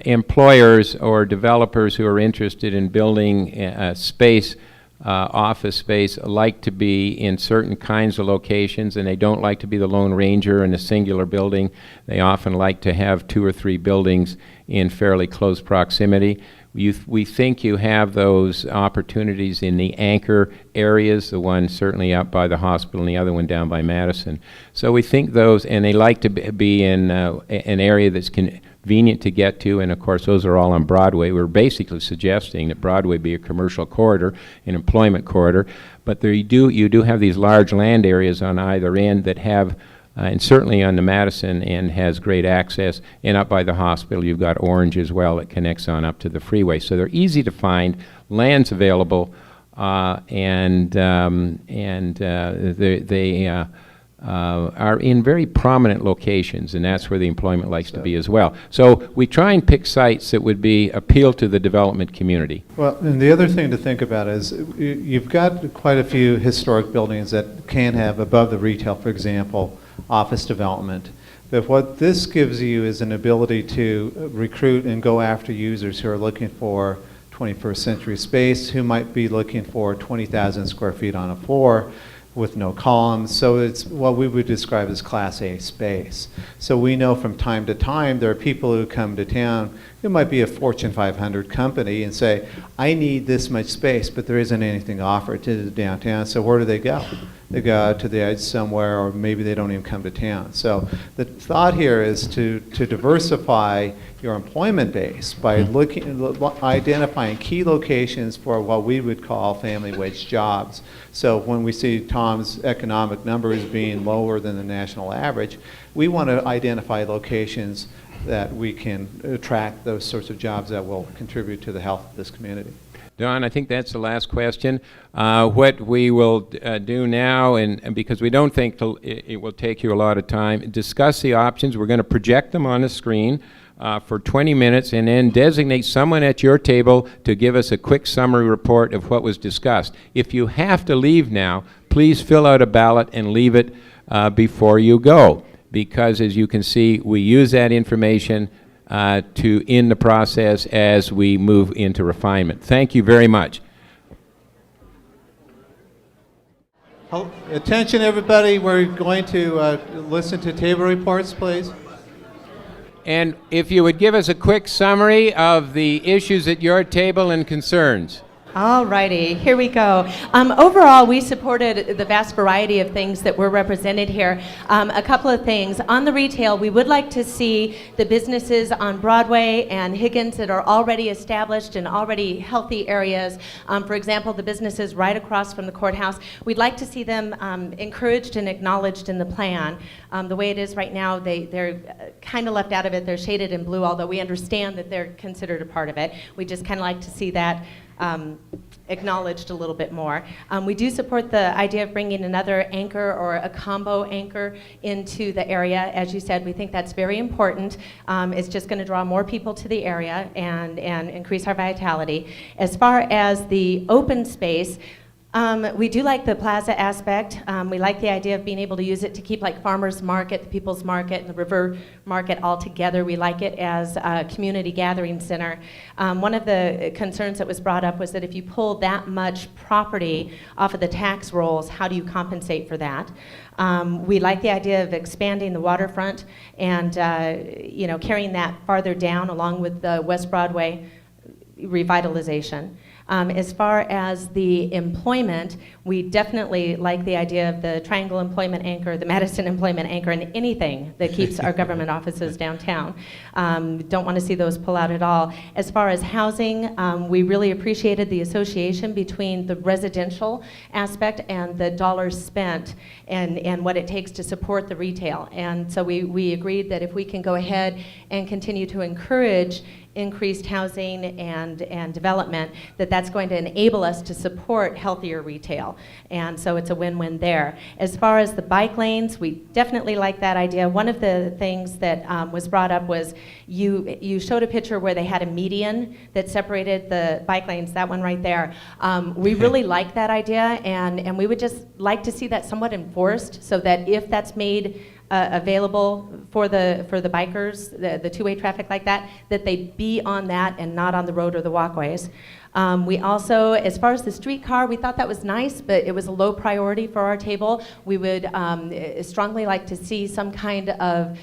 S3: employers or developers who are interested in building space, office space, like to be in certain kinds of locations, and they don't like to be the Lone Ranger in a singular building. They often like to have 2 or 3 buildings in fairly close proximity. We think you have those opportunities in the anchor areas, the one certainly up by the hospital and the other one down by Madison. So we think those, and they like to be in an area that's convenient to get to, and of course those are all on Broadway. We're basically suggesting that Broadway be a commercial corridor, an employment corridor, but you do have these large land areas on either end that have and certainly on the Madison end has great access, and up by the hospital you've got Orange as well that connects on up to the freeway. So they're easy to find, land's available, and they are in very prominent locations, and that's where the employment likes to be as well. So we try and pick sites that would appeal to the development community.
S6: Well, and the other thing to think about is you've got quite a few historic buildings that can have above the retail, for example, office development. But what this gives you is an ability to recruit and go after users who are looking for 21st century space, who might be looking for 20,000 square feet on a floor with no columns. So it's what we would describe as Class A space. So we know from time to time there are people who come to town, it might be a Fortune 500 company, and say, I need this much space, but there isn't anything offered to the downtown. So where do they go? They go out to the edge somewhere, or maybe they don't even come to town. So the thought here is to diversify your employment base by identifying key locations for what we would call family wage jobs. So when we see Tom's economic numbers being lower than the national average, we want to identify locations that we can attract those sorts of jobs that will contribute to the health of this community.
S3: Don, I think that's the last question. What we will do now, and because we don't think it will take you a lot of time, discuss the options. We're going to project them on the screen for 20 minutes and then designate someone at your table to give us a quick summary report of what was discussed. If you have to leave now, please fill out a ballot and leave it before you go, because as you can see, we use that information to end the process as we move into refinement. Thank you very much.
S6: Attention everybody, we're going to listen to table reports, please.
S3: And if you would give us a quick summary of the issues at your table and concerns.
S17: All righty, here we go. Overall, we supported the vast variety of things that were represented here. A couple of things. On the retail, we would like to see the businesses on Broadway and Higgins that are already established in already healthy areas. For example, the businesses right across from the courthouse. We'd like to see them encouraged and acknowledged in the plan. The way it is right now, they're kind of left out of it. They're shaded in blue, although we understand that they're considered a part of it. We just kind of like to see that acknowledged a little bit more. We do support the idea of bringing another anchor or a combo anchor into the area. As you said, we think that's very important. It's just going to draw more people to the area and increase our vitality. As far as the open space, we do like the plaza aspect. We like the idea of being able to use it to keep like farmers market, the people's market, and the river market all together. We like it as a community gathering center. One of the concerns that was brought up was that if you pull that much property off of the tax rolls, how do you compensate for that? We like the idea of expanding the waterfront and carrying that farther down along with the West Broadway revitalization. As far as the employment, we definitely like the idea of the Triangle Employment Anchor, the Madison Employment Anchor, and anything that keeps our government offices downtown. Don't want to see those pull out at all. As far as housing, we really appreciated the association between the residential aspect and the dollars spent and what it takes to support the retail. And so we agreed that if we can go ahead and continue to encourage increased housing and development, that's going to enable us to support healthier retail. And so it's a win-win there. As far as the bike lanes, we definitely like that idea. One of the things that was brought up was you showed a picture where they had a median that separated the bike lanes, that one right there. We really like that idea, and we would just like to see that somewhat enforced so that if that's made available for the bikers, the two-way traffic like that they be on that and not on the road or the walkways. We also, as far as the streetcar, we thought that was nice, but it was a low priority for our table. We would strongly like to see some kind of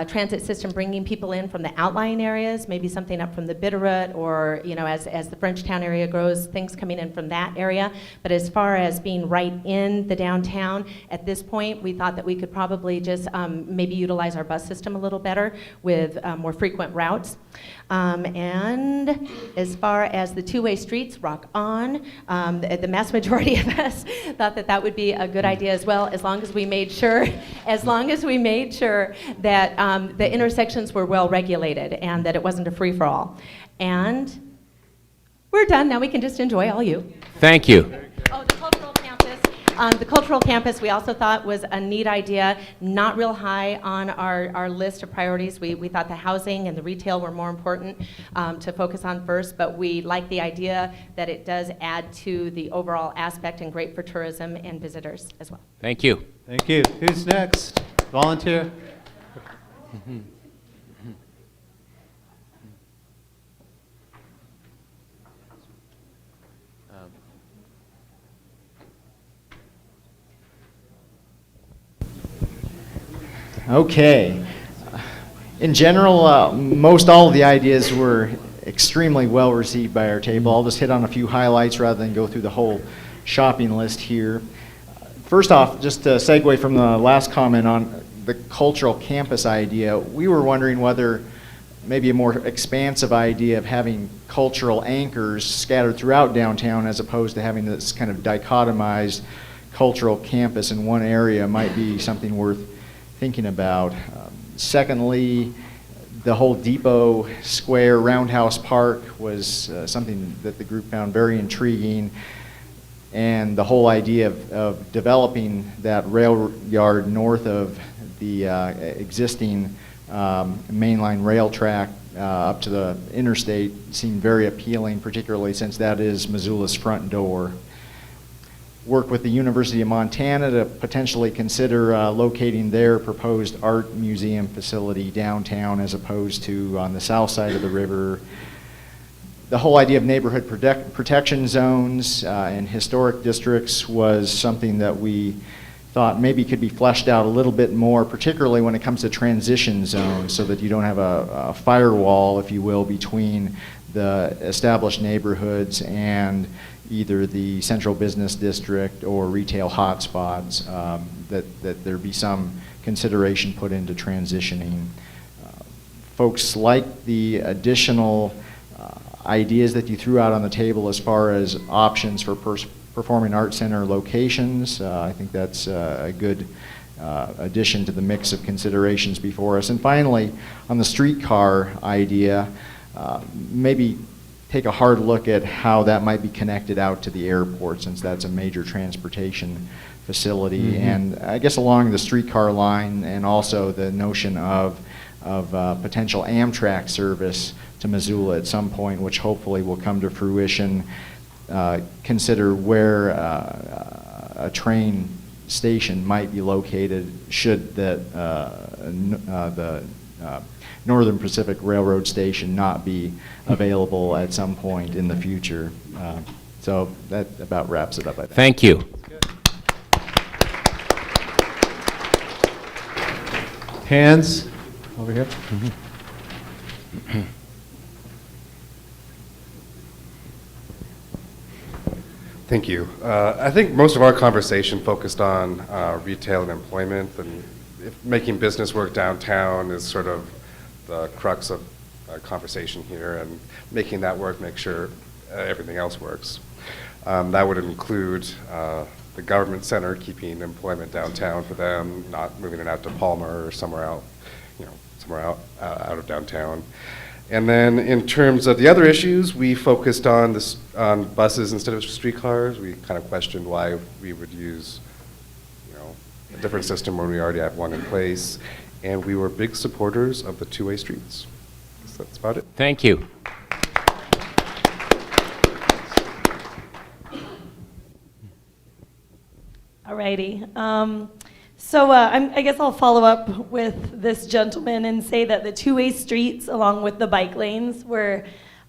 S17: transit system bringing people in from the outlying areas, maybe something up from the Bitterroot or, as the Frenchtown area grows, things coming in from that area. But as far as being right in the downtown, at this point, we thought that we could probably just maybe utilize our bus system a little better with more frequent routes. And as far as the two-way streets, rock on. The mass majority of us thought that would be a good idea as well, as long as we made sure that the intersections were well regulated and that it wasn't a free-for-all. And we're done. Now we can just enjoy all you.
S3: Thank you.
S17: Oh, the cultural campus. The cultural campus we also thought was a neat idea, not real high on our list of priorities. We thought the housing and the retail were more important to focus on first, but we like the idea that it does add to the overall aspect and great for tourism and visitors as well.
S3: Thank you.
S6: Thank you. Who's next? Volunteer?
S18: Okay. In general, most all of the ideas were extremely well received by our table. I'll just hit on a few highlights rather than go through the whole shopping list here. First off, just to segue from the last comment on the cultural campus idea, we were wondering whether maybe a more expansive idea of having cultural anchors scattered throughout downtown as opposed to having this kind of dichotomized cultural campus in one area might be something worth thinking about. Secondly, the whole Depot Square Roundhouse Park was something that the group found very intriguing, and the whole idea of developing that rail yard north of the existing mainline rail track up to the interstate seemed very appealing, particularly since that is Missoula's front door. Work with the University of Montana to potentially consider locating their proposed art museum facility downtown as opposed to on the south side of the river. The whole idea of neighborhood protection zones and historic districts was something that we thought maybe could be fleshed out a little bit more, particularly when it comes to transition zones, so that you don't have a firewall, if you will, between the established neighborhoods and either the central business district or retail hotspots, that there be some consideration put into transitioning. Folks like the additional ideas that you threw out on the table as far as options for performing arts center locations. I think that's a good addition to the mix of considerations before us. And finally, on the streetcar idea, maybe take a hard look at how that might be connected out to the airport, since that's a major transportation facility. And I guess along the streetcar line, and also the notion of potential Amtrak service to Missoula at some point, which hopefully will come to fruition. Consider where a train station might be located should the Northern Pacific Railroad station not be available at some point in the future. So that about wraps it up, I think.
S3: Thank you.
S6: Hands over here.
S19: Thank you. I think most of our conversation focused on retail and employment, and making business work downtown is sort of the crux of our conversation here, and making that work, make sure everything else works. That would include the government center, keeping employment downtown for them, not moving it out to Palmer or somewhere out, somewhere out of downtown. And then in terms of the other issues, we focused on buses instead of streetcars. We kind of questioned why we would use, a different system when we already have one in place. And we were big supporters of the two-way streets. So that's about it.
S3: Thank you.
S20: Alrighty. So I guess I'll follow up with this gentleman and say that the two-way streets along with the bike lanes were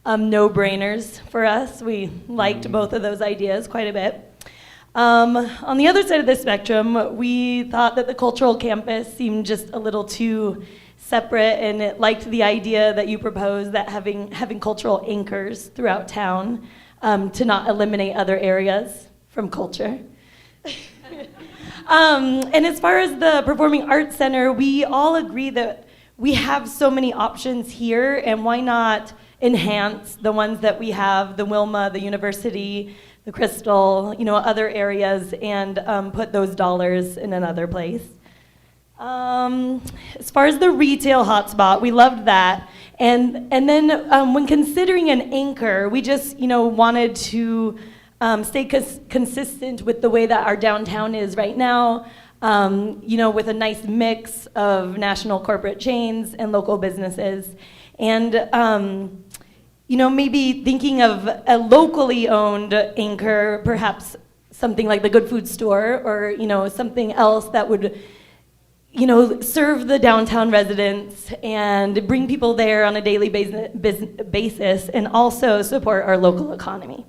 S20: no-brainers for us. We liked both of those ideas quite a bit. On the other side of the spectrum, we thought that the cultural campus seemed just a little too separate, and it liked the idea that you proposed that having cultural anchors throughout town to not eliminate other areas from culture. And as far as the Performing Arts Center, we all agree that we have so many options here, and why not enhance the ones that we have, the Wilma, the University, the Crystal, other areas, and put those dollars in another place. As far as the retail hotspot, we loved that. And then when considering an anchor, we just, wanted to stay consistent with the way that our downtown is right now, with a nice mix of national corporate chains and local businesses. And, maybe thinking of a locally owned anchor, perhaps something like the Good Food Store, or, something else that would, serve the downtown residents and bring people there on a daily basis, and also support our local economy.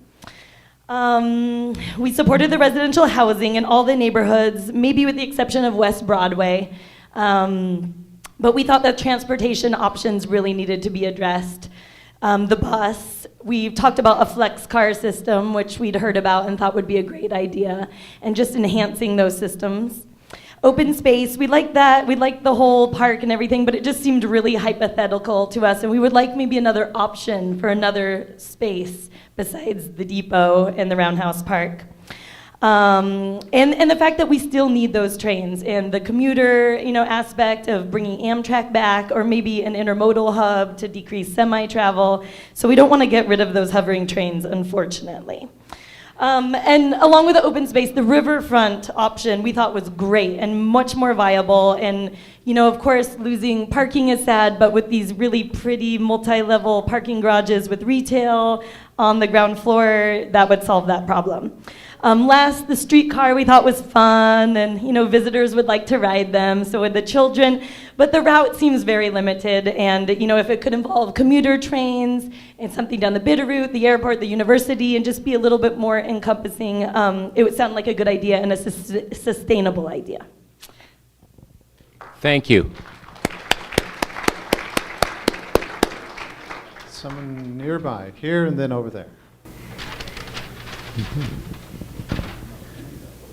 S20: We supported the residential housing in all the neighborhoods, maybe with the exception of West Broadway. But we thought that transportation options really needed to be addressed. The bus, we've talked about a flex car system, which we'd heard about and thought would be a great idea, and just enhancing those systems. Open space, we like that. We like the whole park and everything, but it just seemed really hypothetical to us, and we would like maybe another option for another space besides the depot and the Roundhouse Park. And the fact that we still need those trains, and the commuter, aspect of bringing Amtrak back, or maybe an intermodal hub to decrease semi-travel. So we don't want to get rid of those hovering trains, unfortunately. And along with the open space, the riverfront option we thought was great and much more viable. And, of course, losing parking is sad, but with these really pretty multi-level parking garages with retail on the ground floor, that would solve that problem. Last, the streetcar we thought was fun, and visitors would like to ride them, so would the children, but the route seems very limited, and if it could involve commuter trains and something down the Bitterroot, the airport, the university, and just be a little bit more encompassing, it would sound like a good idea and a sustainable idea.
S3: Thank you.
S6: Someone nearby, here and then over there.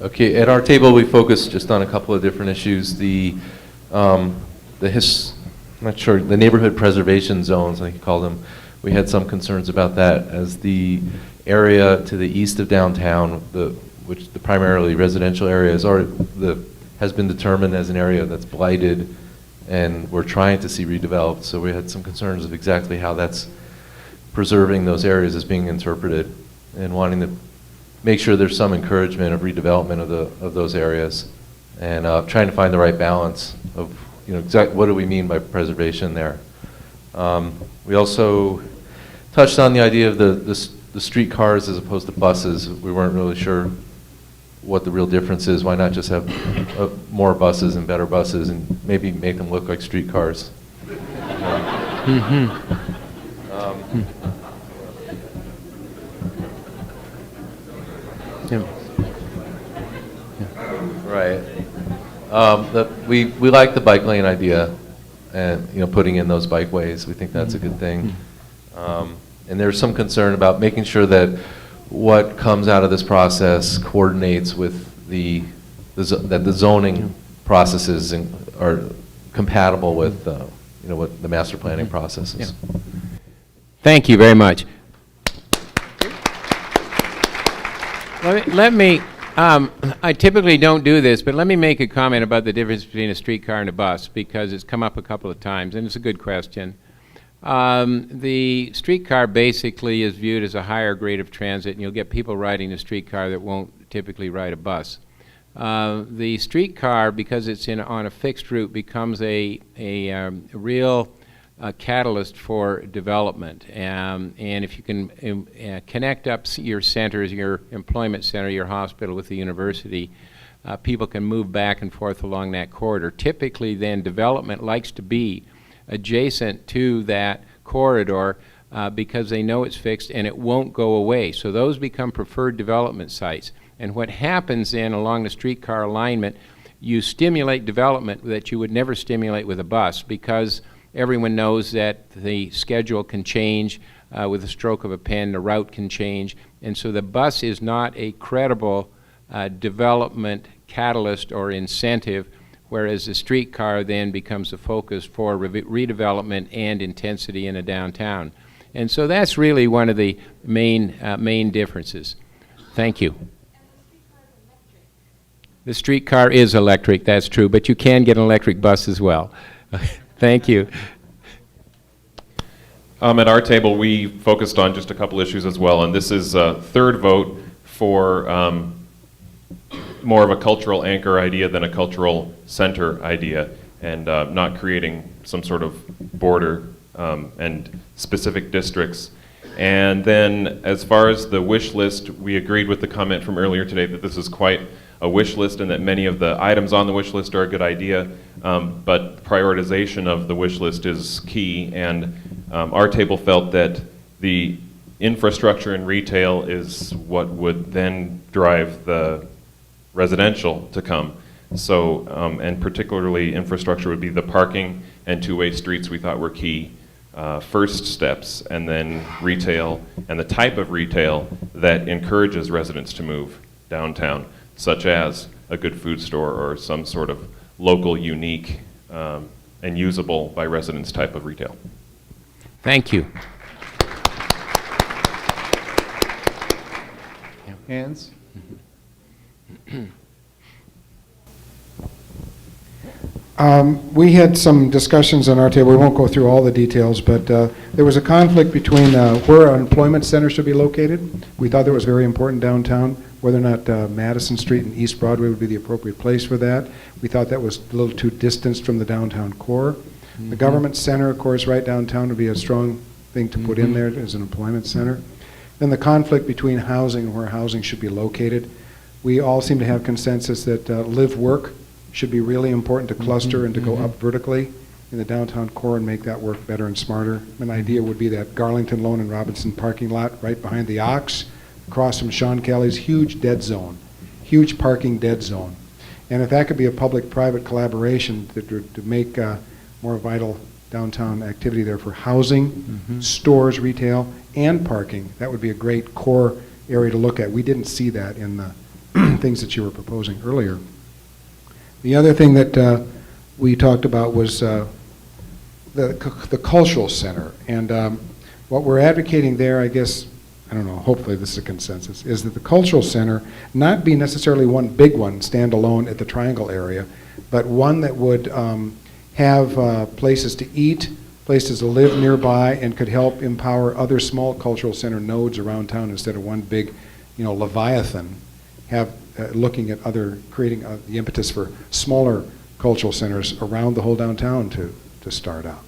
S21: Okay, at our table we focused just on a couple of different issues. The neighborhood preservation zones, I think you call them. We had some concerns about that, as the area to the east of downtown, which the primarily residential area has been determined as an area that's blighted, and we're trying to see redeveloped. So we had some concerns of exactly how that's preserving those areas is being interpreted, and wanting to make sure there's some encouragement of redevelopment of those areas, and trying to find the right balance of, exactly what do we mean by preservation there. We also touched on the idea of the streetcars as opposed to buses. We weren't really sure what the real difference is. Why not just have more buses and better buses, and maybe make them look like streetcars? Right. We like the bike lane idea, and putting in those bikeways. We think that's a good thing. And there's some concern about making sure that what comes out of this process coordinates with that the zoning processes are compatible with what the master planning process is.
S3: Thank you very much. Let me, I typically don't do this, but let me make a comment about the difference between a streetcar and a bus, because it's come up a couple of times, and it's a good question. The streetcar basically is viewed as a higher grade of transit, and you'll get people riding a streetcar that won't typically ride a bus. The streetcar, because it's on a fixed route, becomes a real catalyst for development. And if you can connect up your centers, your employment center, your hospital with the university, people can move back and forth along that corridor. Typically then development likes to be adjacent to that corridor because they know it's fixed and it won't go away. So those become preferred development sites. And what happens then along the streetcar alignment, you stimulate development that you would never stimulate with a bus, because everyone knows that the schedule can change with a stroke of a pen, the route can change, and so the bus is not a credible development catalyst or incentive, whereas the streetcar then becomes a focus for redevelopment and intensity in a downtown. And so that's really one of the main differences. Thank you. The streetcar is electric, that's true, but you can get an electric bus as well. Thank you.
S2: At our table, we focused on just a couple issues as well, and this is a third vote for more of a cultural anchor idea than a cultural center idea, and not creating some sort of border and specific districts. And then as far as the wish list, we agreed with the comment from earlier today that this is quite a wish list and that many of the items on the wish list are a good idea, but prioritization of the wish list is key, and our table felt that the infrastructure and retail is what would then drive the residential to come. So, and particularly infrastructure would be the parking and two-way streets we thought were key first steps, and then retail and the type of retail that encourages residents to move downtown, such as a good food store or some sort of local, unique, and usable by residents type of retail.
S3: Thank you.
S6: Hands?
S22: We had some discussions on our table. We won't go through all the details, but there was a conflict between where an employment center should be located. We thought that was very important downtown, whether or not Madison Street and East Broadway would be the appropriate place for that. We thought that was a little too distanced from the downtown core. The government center, of course, right downtown would be a strong thing to put in there as an employment center. Then the conflict between housing and where housing should be located. We all seem to have consensus that live-work should be really important to cluster and to go up vertically in the downtown core and make that work better and smarter. An idea would be that Garlington, Lone, and Robinson parking lot right behind the Ox, across from Sean Kelly's, huge dead zone, huge parking dead zone. And if that could be a public-private collaboration to make more vital downtown activity there for housing, stores, retail, and parking, that would be a great core area to look at. We didn't see that in the things that you were proposing earlier. The other thing that we talked about was the cultural center. And what we're advocating there, I guess, I don't know, hopefully this is a consensus, is that the cultural center not be necessarily one big one, standalone at the Triangle area, but one that would have places to eat, places to live nearby and could help empower other small cultural center nodes around town instead of one big, Leviathan. Looking at creating the impetus for smaller cultural centers around the whole downtown to start out.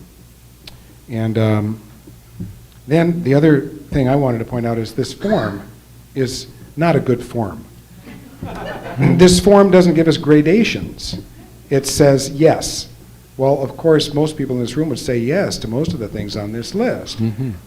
S22: And then the other thing I wanted to point out is this form is not a good form. This form doesn't give us gradations. It says yes. Well, of course, most people in this room would say yes to most of the things on this list.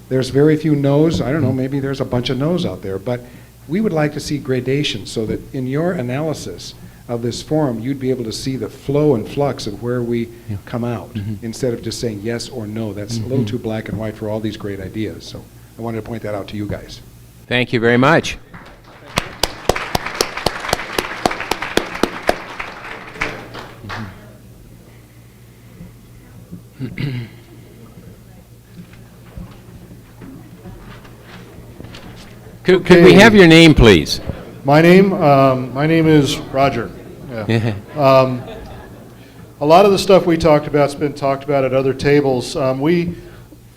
S22: There's very few no's. I don't know, maybe there's a bunch of no's out there. But we would like to see gradations so that in your analysis of this form, you'd be able to see the flow and flux of where we come out instead of just saying yes or no. That's a little too black and white for all these great ideas. So I wanted to point that out to you guys.
S3: Thank you very much. Could we have your name, please?
S1: My name is Roger. Yeah. A lot of the stuff we talked about has been talked about at other tables. We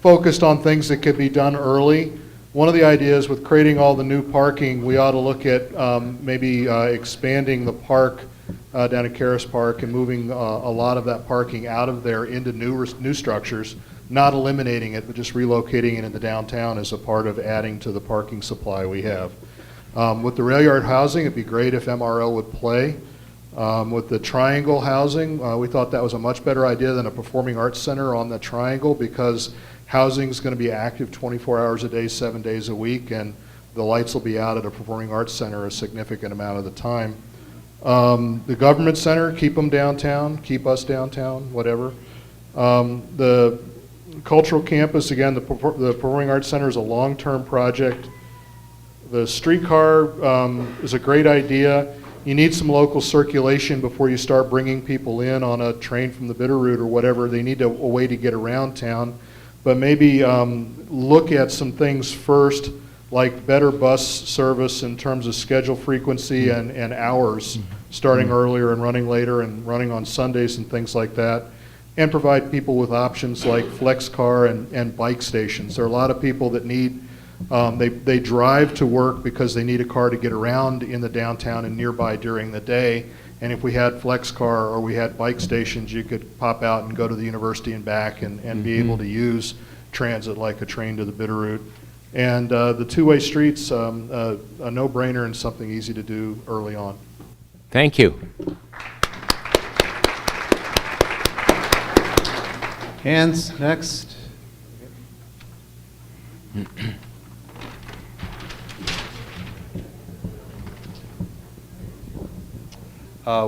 S1: focused on things that could be done early. One of the ideas with creating all the new parking, we ought to look at maybe expanding the park down at Karis Park and moving a lot of that parking out of there into new structures, not eliminating it, but just relocating it into downtown as a part of adding to the parking supply we have. With the rail yard housing, it'd be great if MRL would play. With the triangle housing, we thought that was a much better idea than a performing arts center on the triangle because housing is going to be active 24 hours a day, 7 days a week, and the lights will be out at a performing arts center a significant amount of the time. The government center, keep them downtown, keep us downtown, whatever. The cultural campus, again, the performing arts center is a long-term project. The streetcar is a great idea. You need some local circulation before you start bringing people in on a train from the Bitterroot or whatever. They need a way to get around town. But maybe look at some things first, like better bus service in terms of schedule frequency and hours, starting earlier and running later and running on Sundays and things like that. And provide people with options like flex car and bike stations. There are a lot of people that need, they drive to work because they need a car to get around in the downtown and nearby during the day. And if we had flex car or we had bike stations, you could pop out and go to the university and back and be able to use transit like a train to the Bitterroot. And the two-way streets, a no-brainer and something easy to do early on.
S3: Thank you.
S6: Hands next.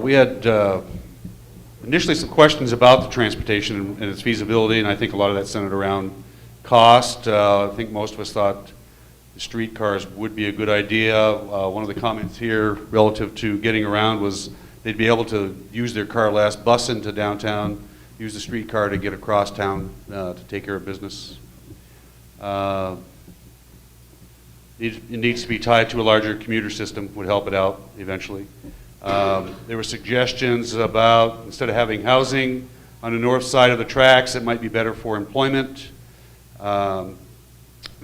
S4: We had initially some questions about the transportation and its feasibility, and I think a lot of that centered around cost. I think most of us thought the streetcars would be a good idea. One of the comments here relative to getting around was they'd be able to use their car less, bus into downtown, use the streetcar to get across town to take care of business. It needs to be tied to a larger commuter system, would help it out eventually. There were suggestions about, instead of having housing on the north side of the tracks, it might be better for employment. The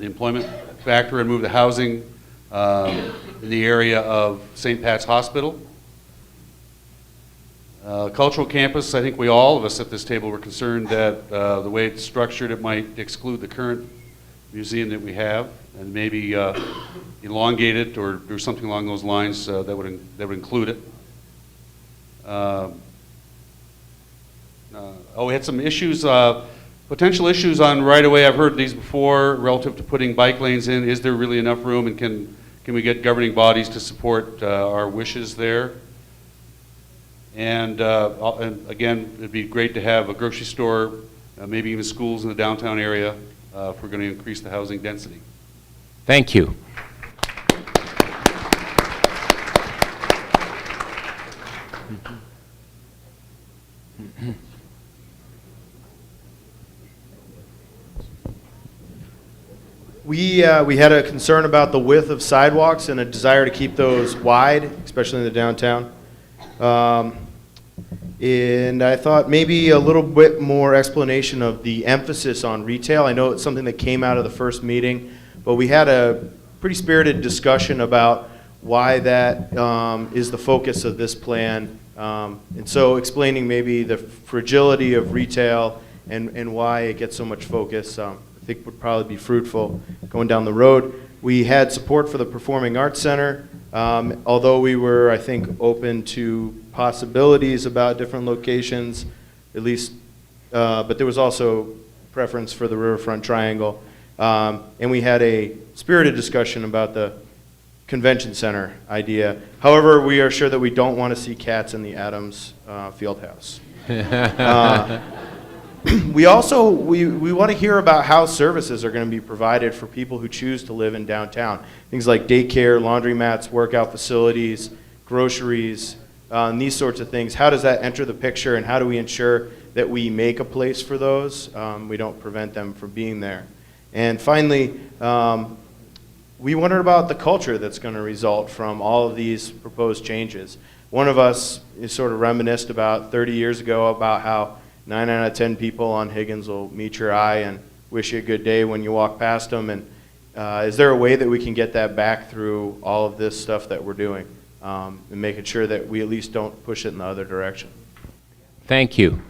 S4: employment factor and move the housing in the area of St. Pat's Hospital. Cultural campus, I think all of us at this table were concerned that the way it's structured, it might exclude the current museum that we have, and maybe elongate it or do something along those lines that would include it. We had some issues, potential issues on right-of-way. I've heard these before relative to putting bike lanes in. Is there really enough room, and can we get governing bodies to support our wishes there? And again, it'd be great to have a grocery store, maybe even schools in the downtown area if we're going to increase the housing density.
S3: Thank you.
S23: We had a concern about the width of sidewalks and a desire to keep those wide, especially in the downtown. And I thought maybe a little bit more explanation of the emphasis on retail. I know it's something that came out of the first meeting, but we had a pretty spirited discussion about why that is the focus of this plan. And so explaining maybe the fragility of retail and why it gets so much focus, I think would probably be fruitful going down the road. We had support for the Performing Arts Center, although we were, I think, open to possibilities about different locations, at least, but there was also preference for the Riverfront Triangle. And we had a spirited discussion about the convention center idea. However, we are sure that we don't want to see cats in the Adams Fieldhouse. We also, we want to hear about how services are going to be provided for people who choose to live in downtown. Things like daycare, laundromats, workout facilities, groceries, and these sorts of things. How does that enter the picture, and how do we ensure that we make a place for those? We don't prevent them from being there. And finally, we wondered about the culture that's going to result from all of these proposed changes. One of us is sort of reminisced about 30 years ago about how 9 out of 10 people on Higgins will meet your eye and wish you a good day when you walk past them. And is there a way that we can get that back through all of this stuff that we're doing, and making sure that we at least don't push it in the other direction?
S3: Thank you.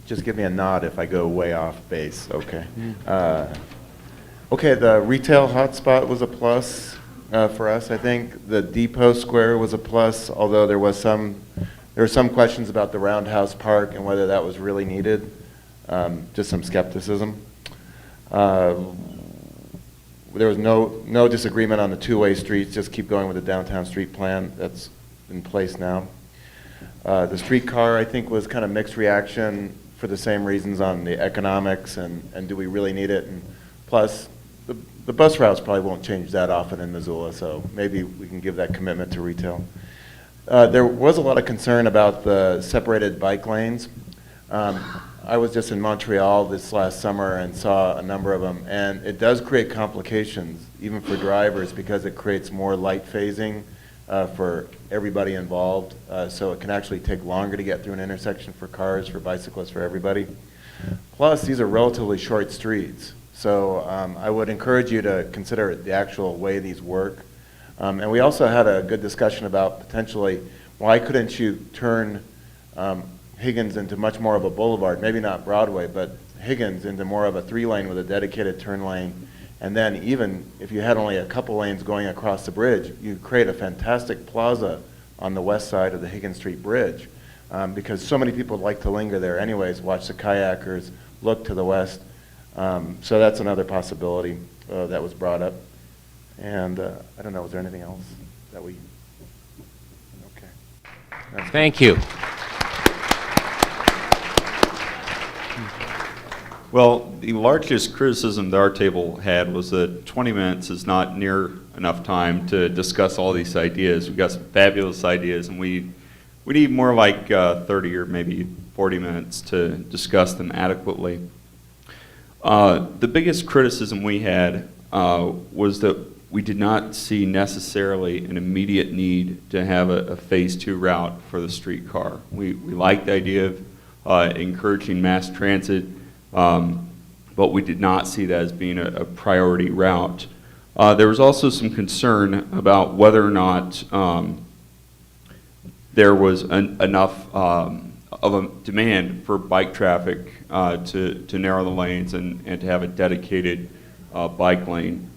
S5: Just give me a nod if I go way off base. Okay. Okay, the retail hotspot was a plus for us. I think the Depot Square was a plus, although there were some questions about the Roundhouse Park and whether that was really needed. Just some skepticism. There was no disagreement on the two-way streets. Just keep going with the downtown street plan that's in place now. The streetcar, I think, was kind of mixed reaction for the same reasons on the economics and do we really need it? And plus, the bus routes probably won't change that often in Missoula, so maybe we can give that commitment to retail. There was a lot of concern about the separated bike lanes. I was just in Montreal this last summer and saw a number of them, and it does create complications, even for drivers, because it creates more light phasing for everybody involved, so it can actually take longer to get through an intersection for cars, for bicyclists, for everybody. Plus, these are relatively short streets, so I would encourage you to consider the actual way these work. And we also had a good discussion about potentially, why couldn't you turn Higgins into much more of a boulevard, maybe not Broadway, but Higgins into more of a 3-lane with a dedicated turn lane. And then even if you had only a couple lanes going across the bridge, you create a fantastic plaza on the west side of the Higgins Street Bridge, because so many people like to linger there anyways, watch the kayakers, look to the west. So that's another possibility that was brought up. And I don't know, was there anything else that we, okay.
S3: Thank you.
S7: Well, the largest criticism that our table had was that 20 minutes is not near enough time to discuss all these ideas. We've got some fabulous ideas, and we need more like 30 or maybe 40 minutes to discuss them adequately. The biggest criticism we had was that we did not see necessarily an immediate need to have a phase 2 route for the streetcar. We liked the idea of encouraging mass transit, but we did not see that as being a priority route. There was also some concern about whether or not there was enough of a demand for bike traffic to narrow the lanes and to have a dedicated bike lane.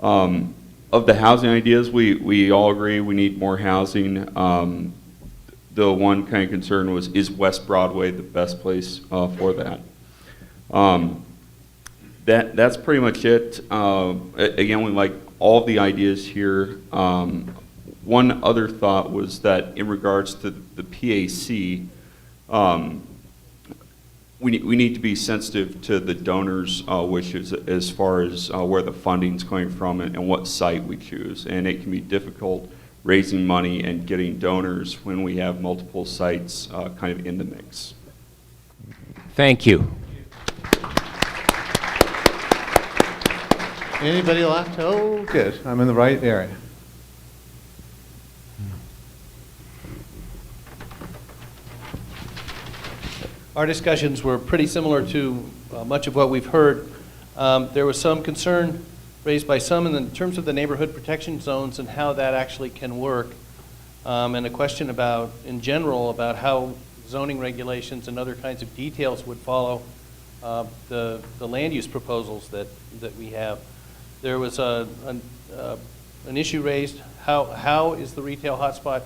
S7: Of the housing ideas, we all agree we need more housing. The one kind of concern was, is West Broadway the best place for that? That's pretty much it. Again, we like all the ideas here. One other thought was that in regards to the PAC, we need to be sensitive to the donors' wishes as far as where the funding's coming from and what site we choose. And it can be difficult raising money and getting donors when we have multiple sites kind of in the mix.
S3: Thank you.
S6: Anybody left? Oh, good. I'm in the right area.
S8: Our discussions were pretty similar to much of what we've heard. There was some concern raised by some in terms of the neighborhood protection zones and how that actually can work, and a question about, in general, about how zoning regulations and other kinds of details would follow the land use proposals that we have. There was an issue raised, how is the retail hotspot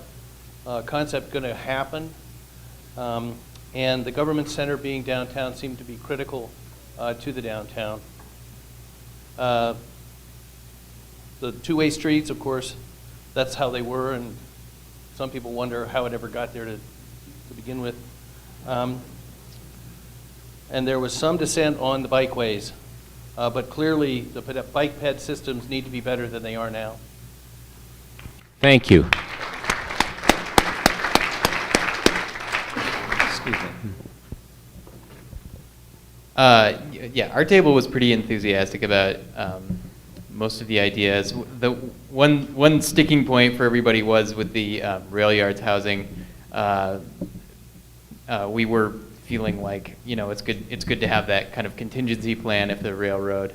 S8: concept going to happen? And the government center being downtown seemed to be critical to the downtown. The two-way streets, of course, that's how they were, and some people wonder how it ever got there to begin with. And there was some dissent on the bikeways, but clearly the bike ped systems need to be better than they are now.
S3: Thank you.
S9: Yeah, our table was pretty enthusiastic about most of the ideas. The one sticking point for everybody was with the rail yards housing. We were feeling like, you know, it's good to have that kind of contingency plan if the railroad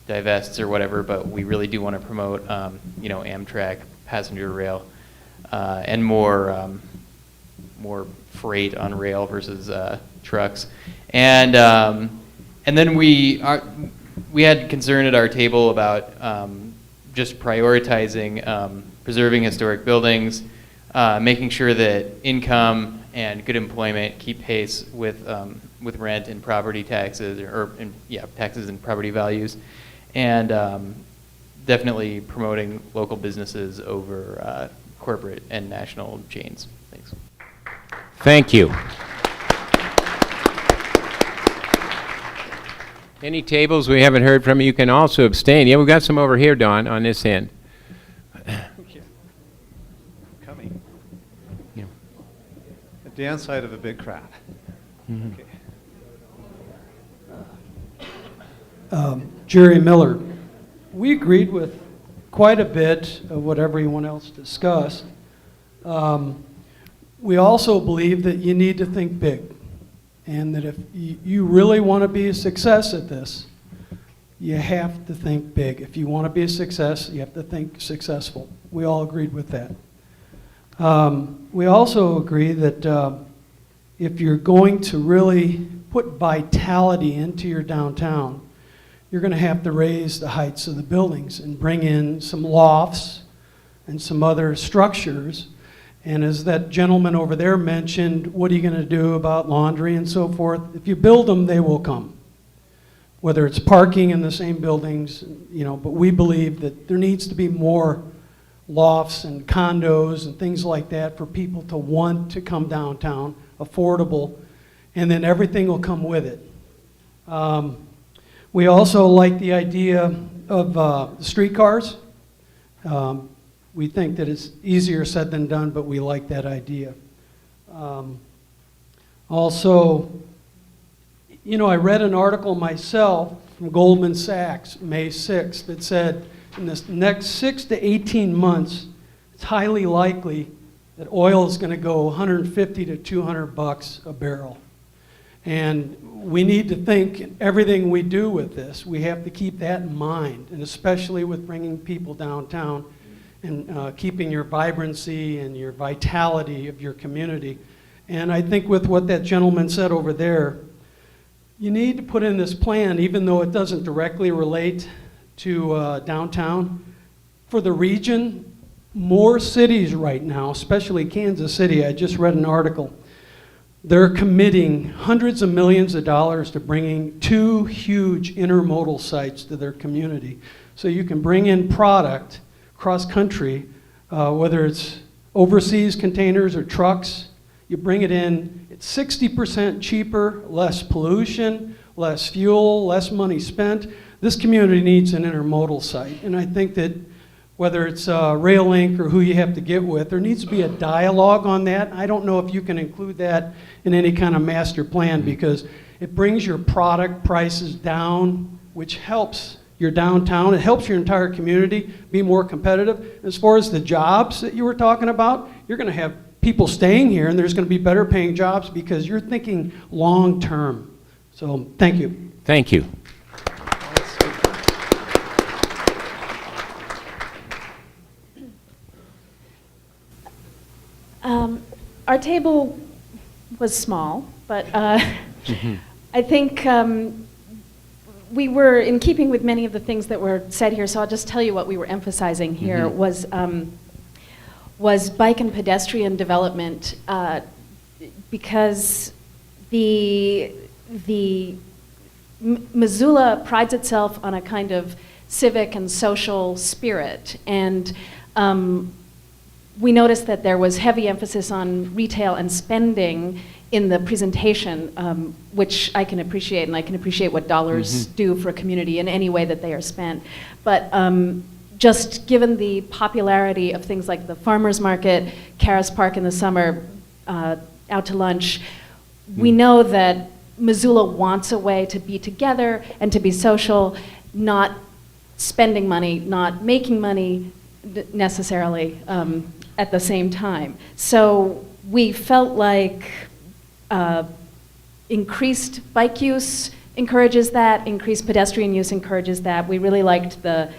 S9: divests or whatever, but we really do want to promote, you know, Amtrak passenger rail and more freight on rail versus trucks. And then we had concern at our table about just prioritizing preserving historic buildings, making sure that income and good employment keep pace with rent and property taxes, taxes and property values, and definitely promoting local businesses over corporate and national chains. Thanks.
S3: Thank you. Any tables we haven't heard from, you can also abstain. Yeah, we've got some over here, Don, on this end.
S6: Coming. Yeah. The downside of a big crowd.
S3: Mm-hmm.
S6: Okay.
S10: Jerry Miller. We agreed with quite a bit of what everyone else discussed. We also believe that you need to think big, and that if you really want to be a success at this, you have to think big. If you want to be a success, you have to think successful. We all agreed with that. We also agree that if you're going to really put vitality into your downtown, you're going to have to raise the heights of the buildings and bring in some lofts and some other structures. And as that gentleman over there mentioned, what are you going to do about laundry and so forth? If you build them, they will come. Whether it's parking in the same buildings, you know, but we believe that there needs to be more lofts and condos and things like that for people to want to come downtown, affordable, and then everything will come with it. We also like the idea of streetcars. We think that it's easier said than done, but we like that idea. Also, you know, I read an article myself from Goldman Sachs, May 6th, that said in the next 6 to 18 months, it's highly likely that oil is going to go 150 to 200 bucks a barrel. And we need to think everything we do with this, we have to keep that in mind, and especially with bringing people downtown and keeping your vibrancy and your vitality of your community. And I think with what that gentleman said over there, you need to put in this plan, even though it doesn't directly relate to downtown. For the region, more cities right now, especially Kansas City, I just read an article, they're committing hundreds of millions of dollars to bringing 2 huge intermodal sites to their community. So you can bring in product cross-country, whether it's overseas containers or trucks, you bring it in, it's 60% cheaper, less pollution, less fuel, less money spent. This community needs an intermodal site, and I think that whether it's Rail Link or who you have to get with, there needs to be a dialogue on that. I don't know if you can include that in any kind of master plan, because it brings your product prices down, which helps your downtown. It helps your entire community be more competitive. As far as the jobs that you were talking about, you're going to have people staying here, and there's going to be better paying jobs because you're thinking long term. So thank you.
S3: Thank you.
S11: Our table was small, but I think we were in keeping with many of the things that were said here, so I'll just tell you what we were emphasizing here was bike and pedestrian development, because Missoula prides itself on a kind of civic and social spirit, and we noticed that there was heavy emphasis on retail and spending in the presentation, which I can appreciate, and I can appreciate what dollars do for a community in any way that they are spent. But just given the popularity of things like the farmers market, Karis Park in the summer, out to lunch, we know that Missoula wants a way to be together and to be social, not spending money, not making money necessarily at the same time. So we felt like increased bike use encourages that, increased pedestrian use encourages that. We really liked the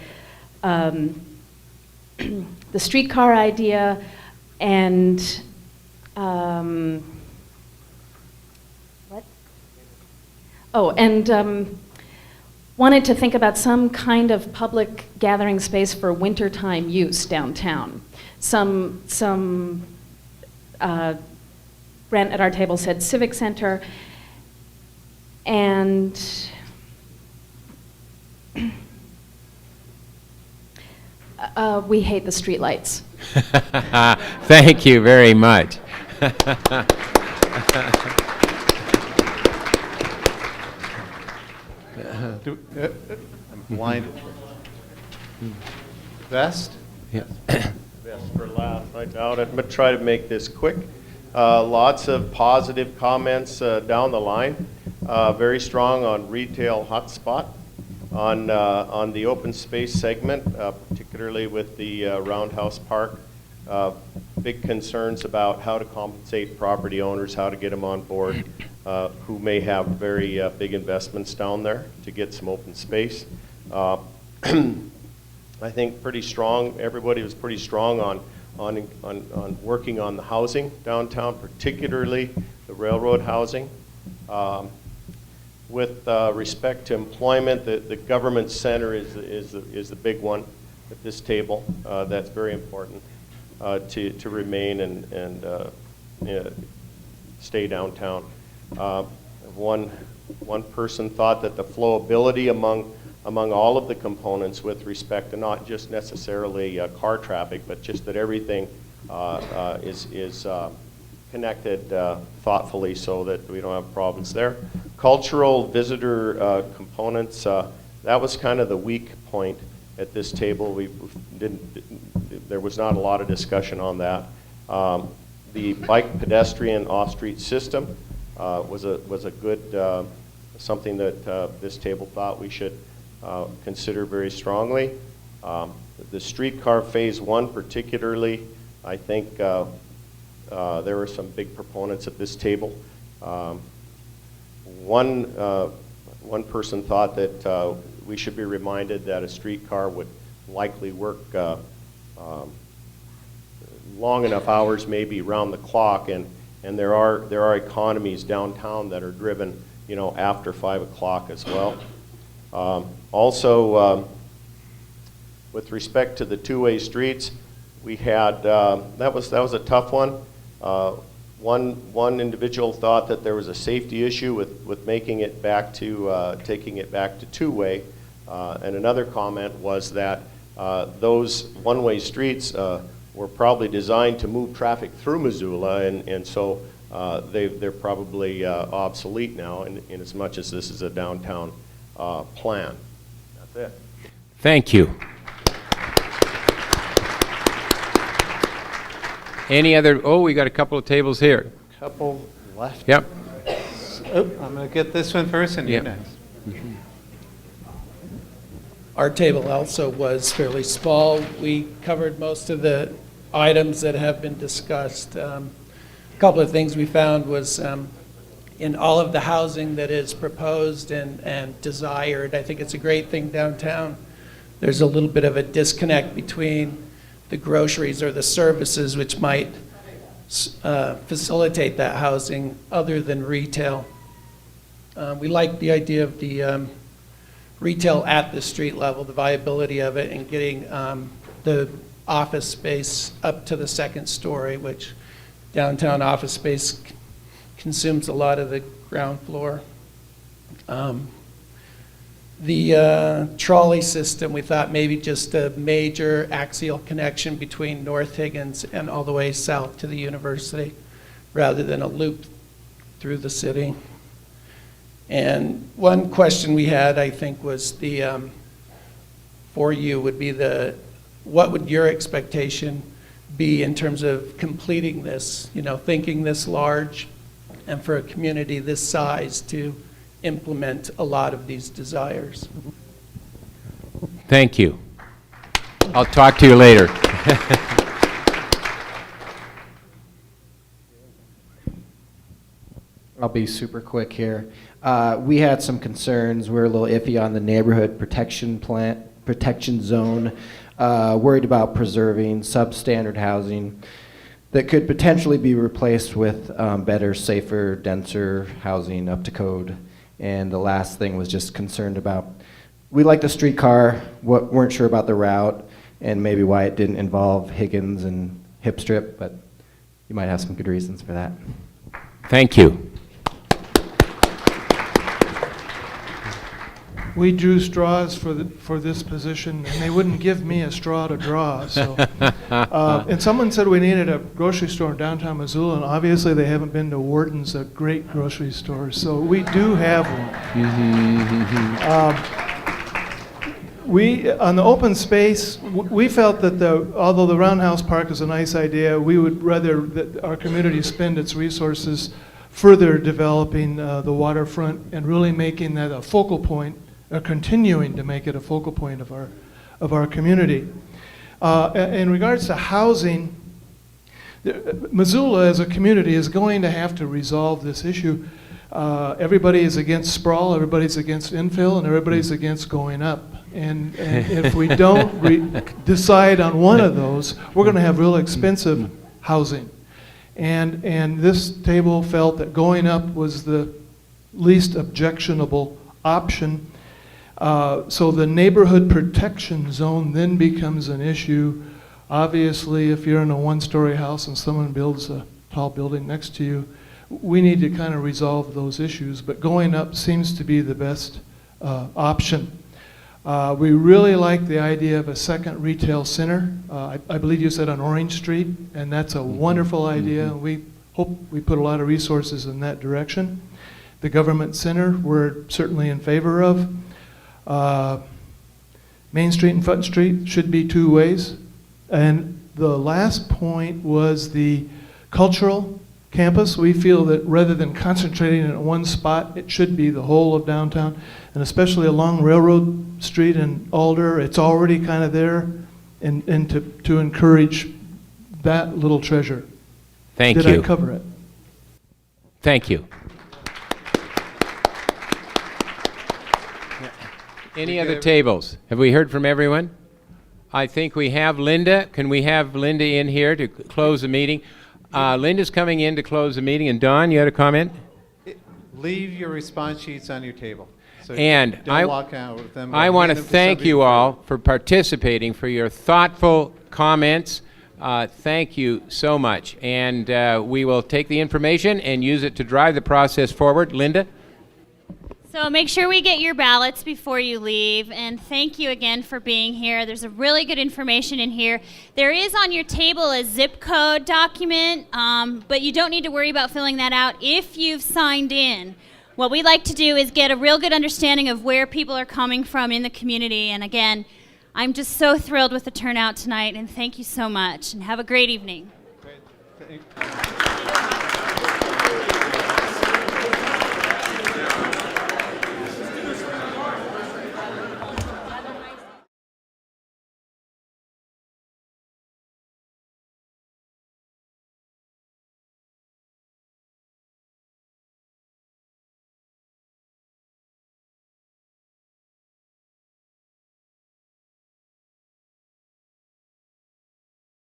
S11: streetcar idea, and wanted to think about some kind of public gathering space for wintertime use downtown. Some Brent at our table said civic center, and we hate the streetlights.
S3: Thank you very much.
S23: I'm blinded. Best?
S3: Yeah.
S12: Best for last, I doubt it, but try to make this quick. Lots of positive comments down the line. Very strong on retail hotspot, on the open space segment, particularly with the Roundhouse Park. Big concerns about how to compensate property owners, how to get them on board, who may have very big investments down there to get some open space. I think pretty strong, everybody was pretty strong on working on the housing downtown, particularly the railroad housing. With respect to employment, the government center is the big one at this table. That's very important to remain and stay downtown. One person thought that the flowability among all of the components with respect to not just necessarily car traffic, but just that everything is connected thoughtfully so that we don't have problems there. Cultural visitor components, that was kind of the weak point at this table. There was not a lot of discussion on that. The bike pedestrian off-street system was a good, something that this table thought we should consider very strongly. The streetcar phase 1 particularly, I think there were some big proponents at this table. One person thought that we should be reminded that a streetcar would likely work long enough hours, maybe round the clock, and there are economies downtown that are driven, after 5 o'clock as well. Also, with respect to the two-way streets, we had that was a tough one. One individual thought that there was a safety issue with making it back to taking it back to two-way, and another comment was that those one-way streets were probably designed to move traffic through Missoula, and so they're probably obsolete now in as much as this is a downtown plan. That's it.
S3: Thank you. Any other, we got a couple of tables here.
S6: Couple left.
S3: Yep.
S6: I'm going to get this one first and you next.
S13: our table also was fairly small. We covered most of the items that have been discussed. A couple of things we found was in all of the housing that is proposed and desired, I think it's a great thing downtown. There's a little bit of a disconnect between the groceries or the services which might facilitate that housing other than retail. We like the idea of the retail at the street level, the viability of it, and getting the office space up to the second story, which downtown office space consumes a lot of the ground floor. The trolley system, we thought maybe just a major axial connection between North Higgins and all the way south to the university, rather than a loop through the city. And one question we had, I think, was the, for you, would be what would your expectation be in terms of completing this, thinking this large, and for a community this size to implement a lot of these desires?
S14: Thank you. I'll talk to you later.
S15: I'll be super quick here. We had some concerns. We're a little iffy on the neighborhood protection zone, worried about preserving substandard housing that could potentially be replaced with better, safer, denser housing up to code. And the last thing was just concerned about, we liked the streetcar, weren't sure about the route, and maybe why it didn't involve Higgins and Hip Strip, but you might have some good reasons for that.
S14: Thank you.
S24: We drew straws for this position, and they wouldn't give me a straw to draw. So, and someone said we needed a grocery store in downtown Missoula, and obviously they haven't been to Wharton's, a great grocery store. So we do have one. We on the open space, we felt that although the Roundhouse Park is a nice idea, we would rather that our community spend its resources further developing the waterfront and really making that a focal point. Continuing to make it a focal point of our community. In regards to housing, Missoula as a community is going to have to resolve this issue. Everybody is against sprawl, everybody's against infill, and everybody's against going up. And if we don't decide on one of those, we're going to have real expensive housing. And this table felt that going up was the least objectionable option. So the neighborhood protection zone then becomes an issue. Obviously, if you're in a one-story house and someone builds a tall building next to you, we need to kind of resolve those issues, but going up seems to be the best option. We really like the idea of a second retail center. I believe you said on Orange Street, and that's a wonderful idea. We hope we put a lot of resources in that direction. The government center, we're certainly in favor of. Main Street and Front Street should be two ways. And the last point was the cultural campus. We feel that rather than concentrating in one spot, it should be the whole of downtown, and especially along Railroad Street and Alder. It's already kind of there, and to encourage that little treasure.
S14: Thank you.
S24: Did I cover it?
S14: Thank you. Any other tables? Have we heard from everyone? I think we have Linda. Can we have Linda in here to close the meeting? Linda's coming in to close the meeting. And Don, you had a comment?
S6: Leave your response sheets on your table. So
S14: And
S6: don't walk out with them.
S14: I want to
S6: Hand them
S14: thank
S6: somebody
S14: you all for participating, for your thoughtful comments. Thank you so much. And we will take the information and use it to drive the process forward. Linda?
S25: So make sure we get your ballots before you leave, and thank you again for being here. There's a really good information in here. There is on your table a zip code document, but you don't need to worry about filling that out if you've signed in. What we like to do is get a real good understanding of where people are coming from in the community, and again, I'm just so thrilled with the turnout tonight, and thank you so much, and have a great evening.
S6: Great.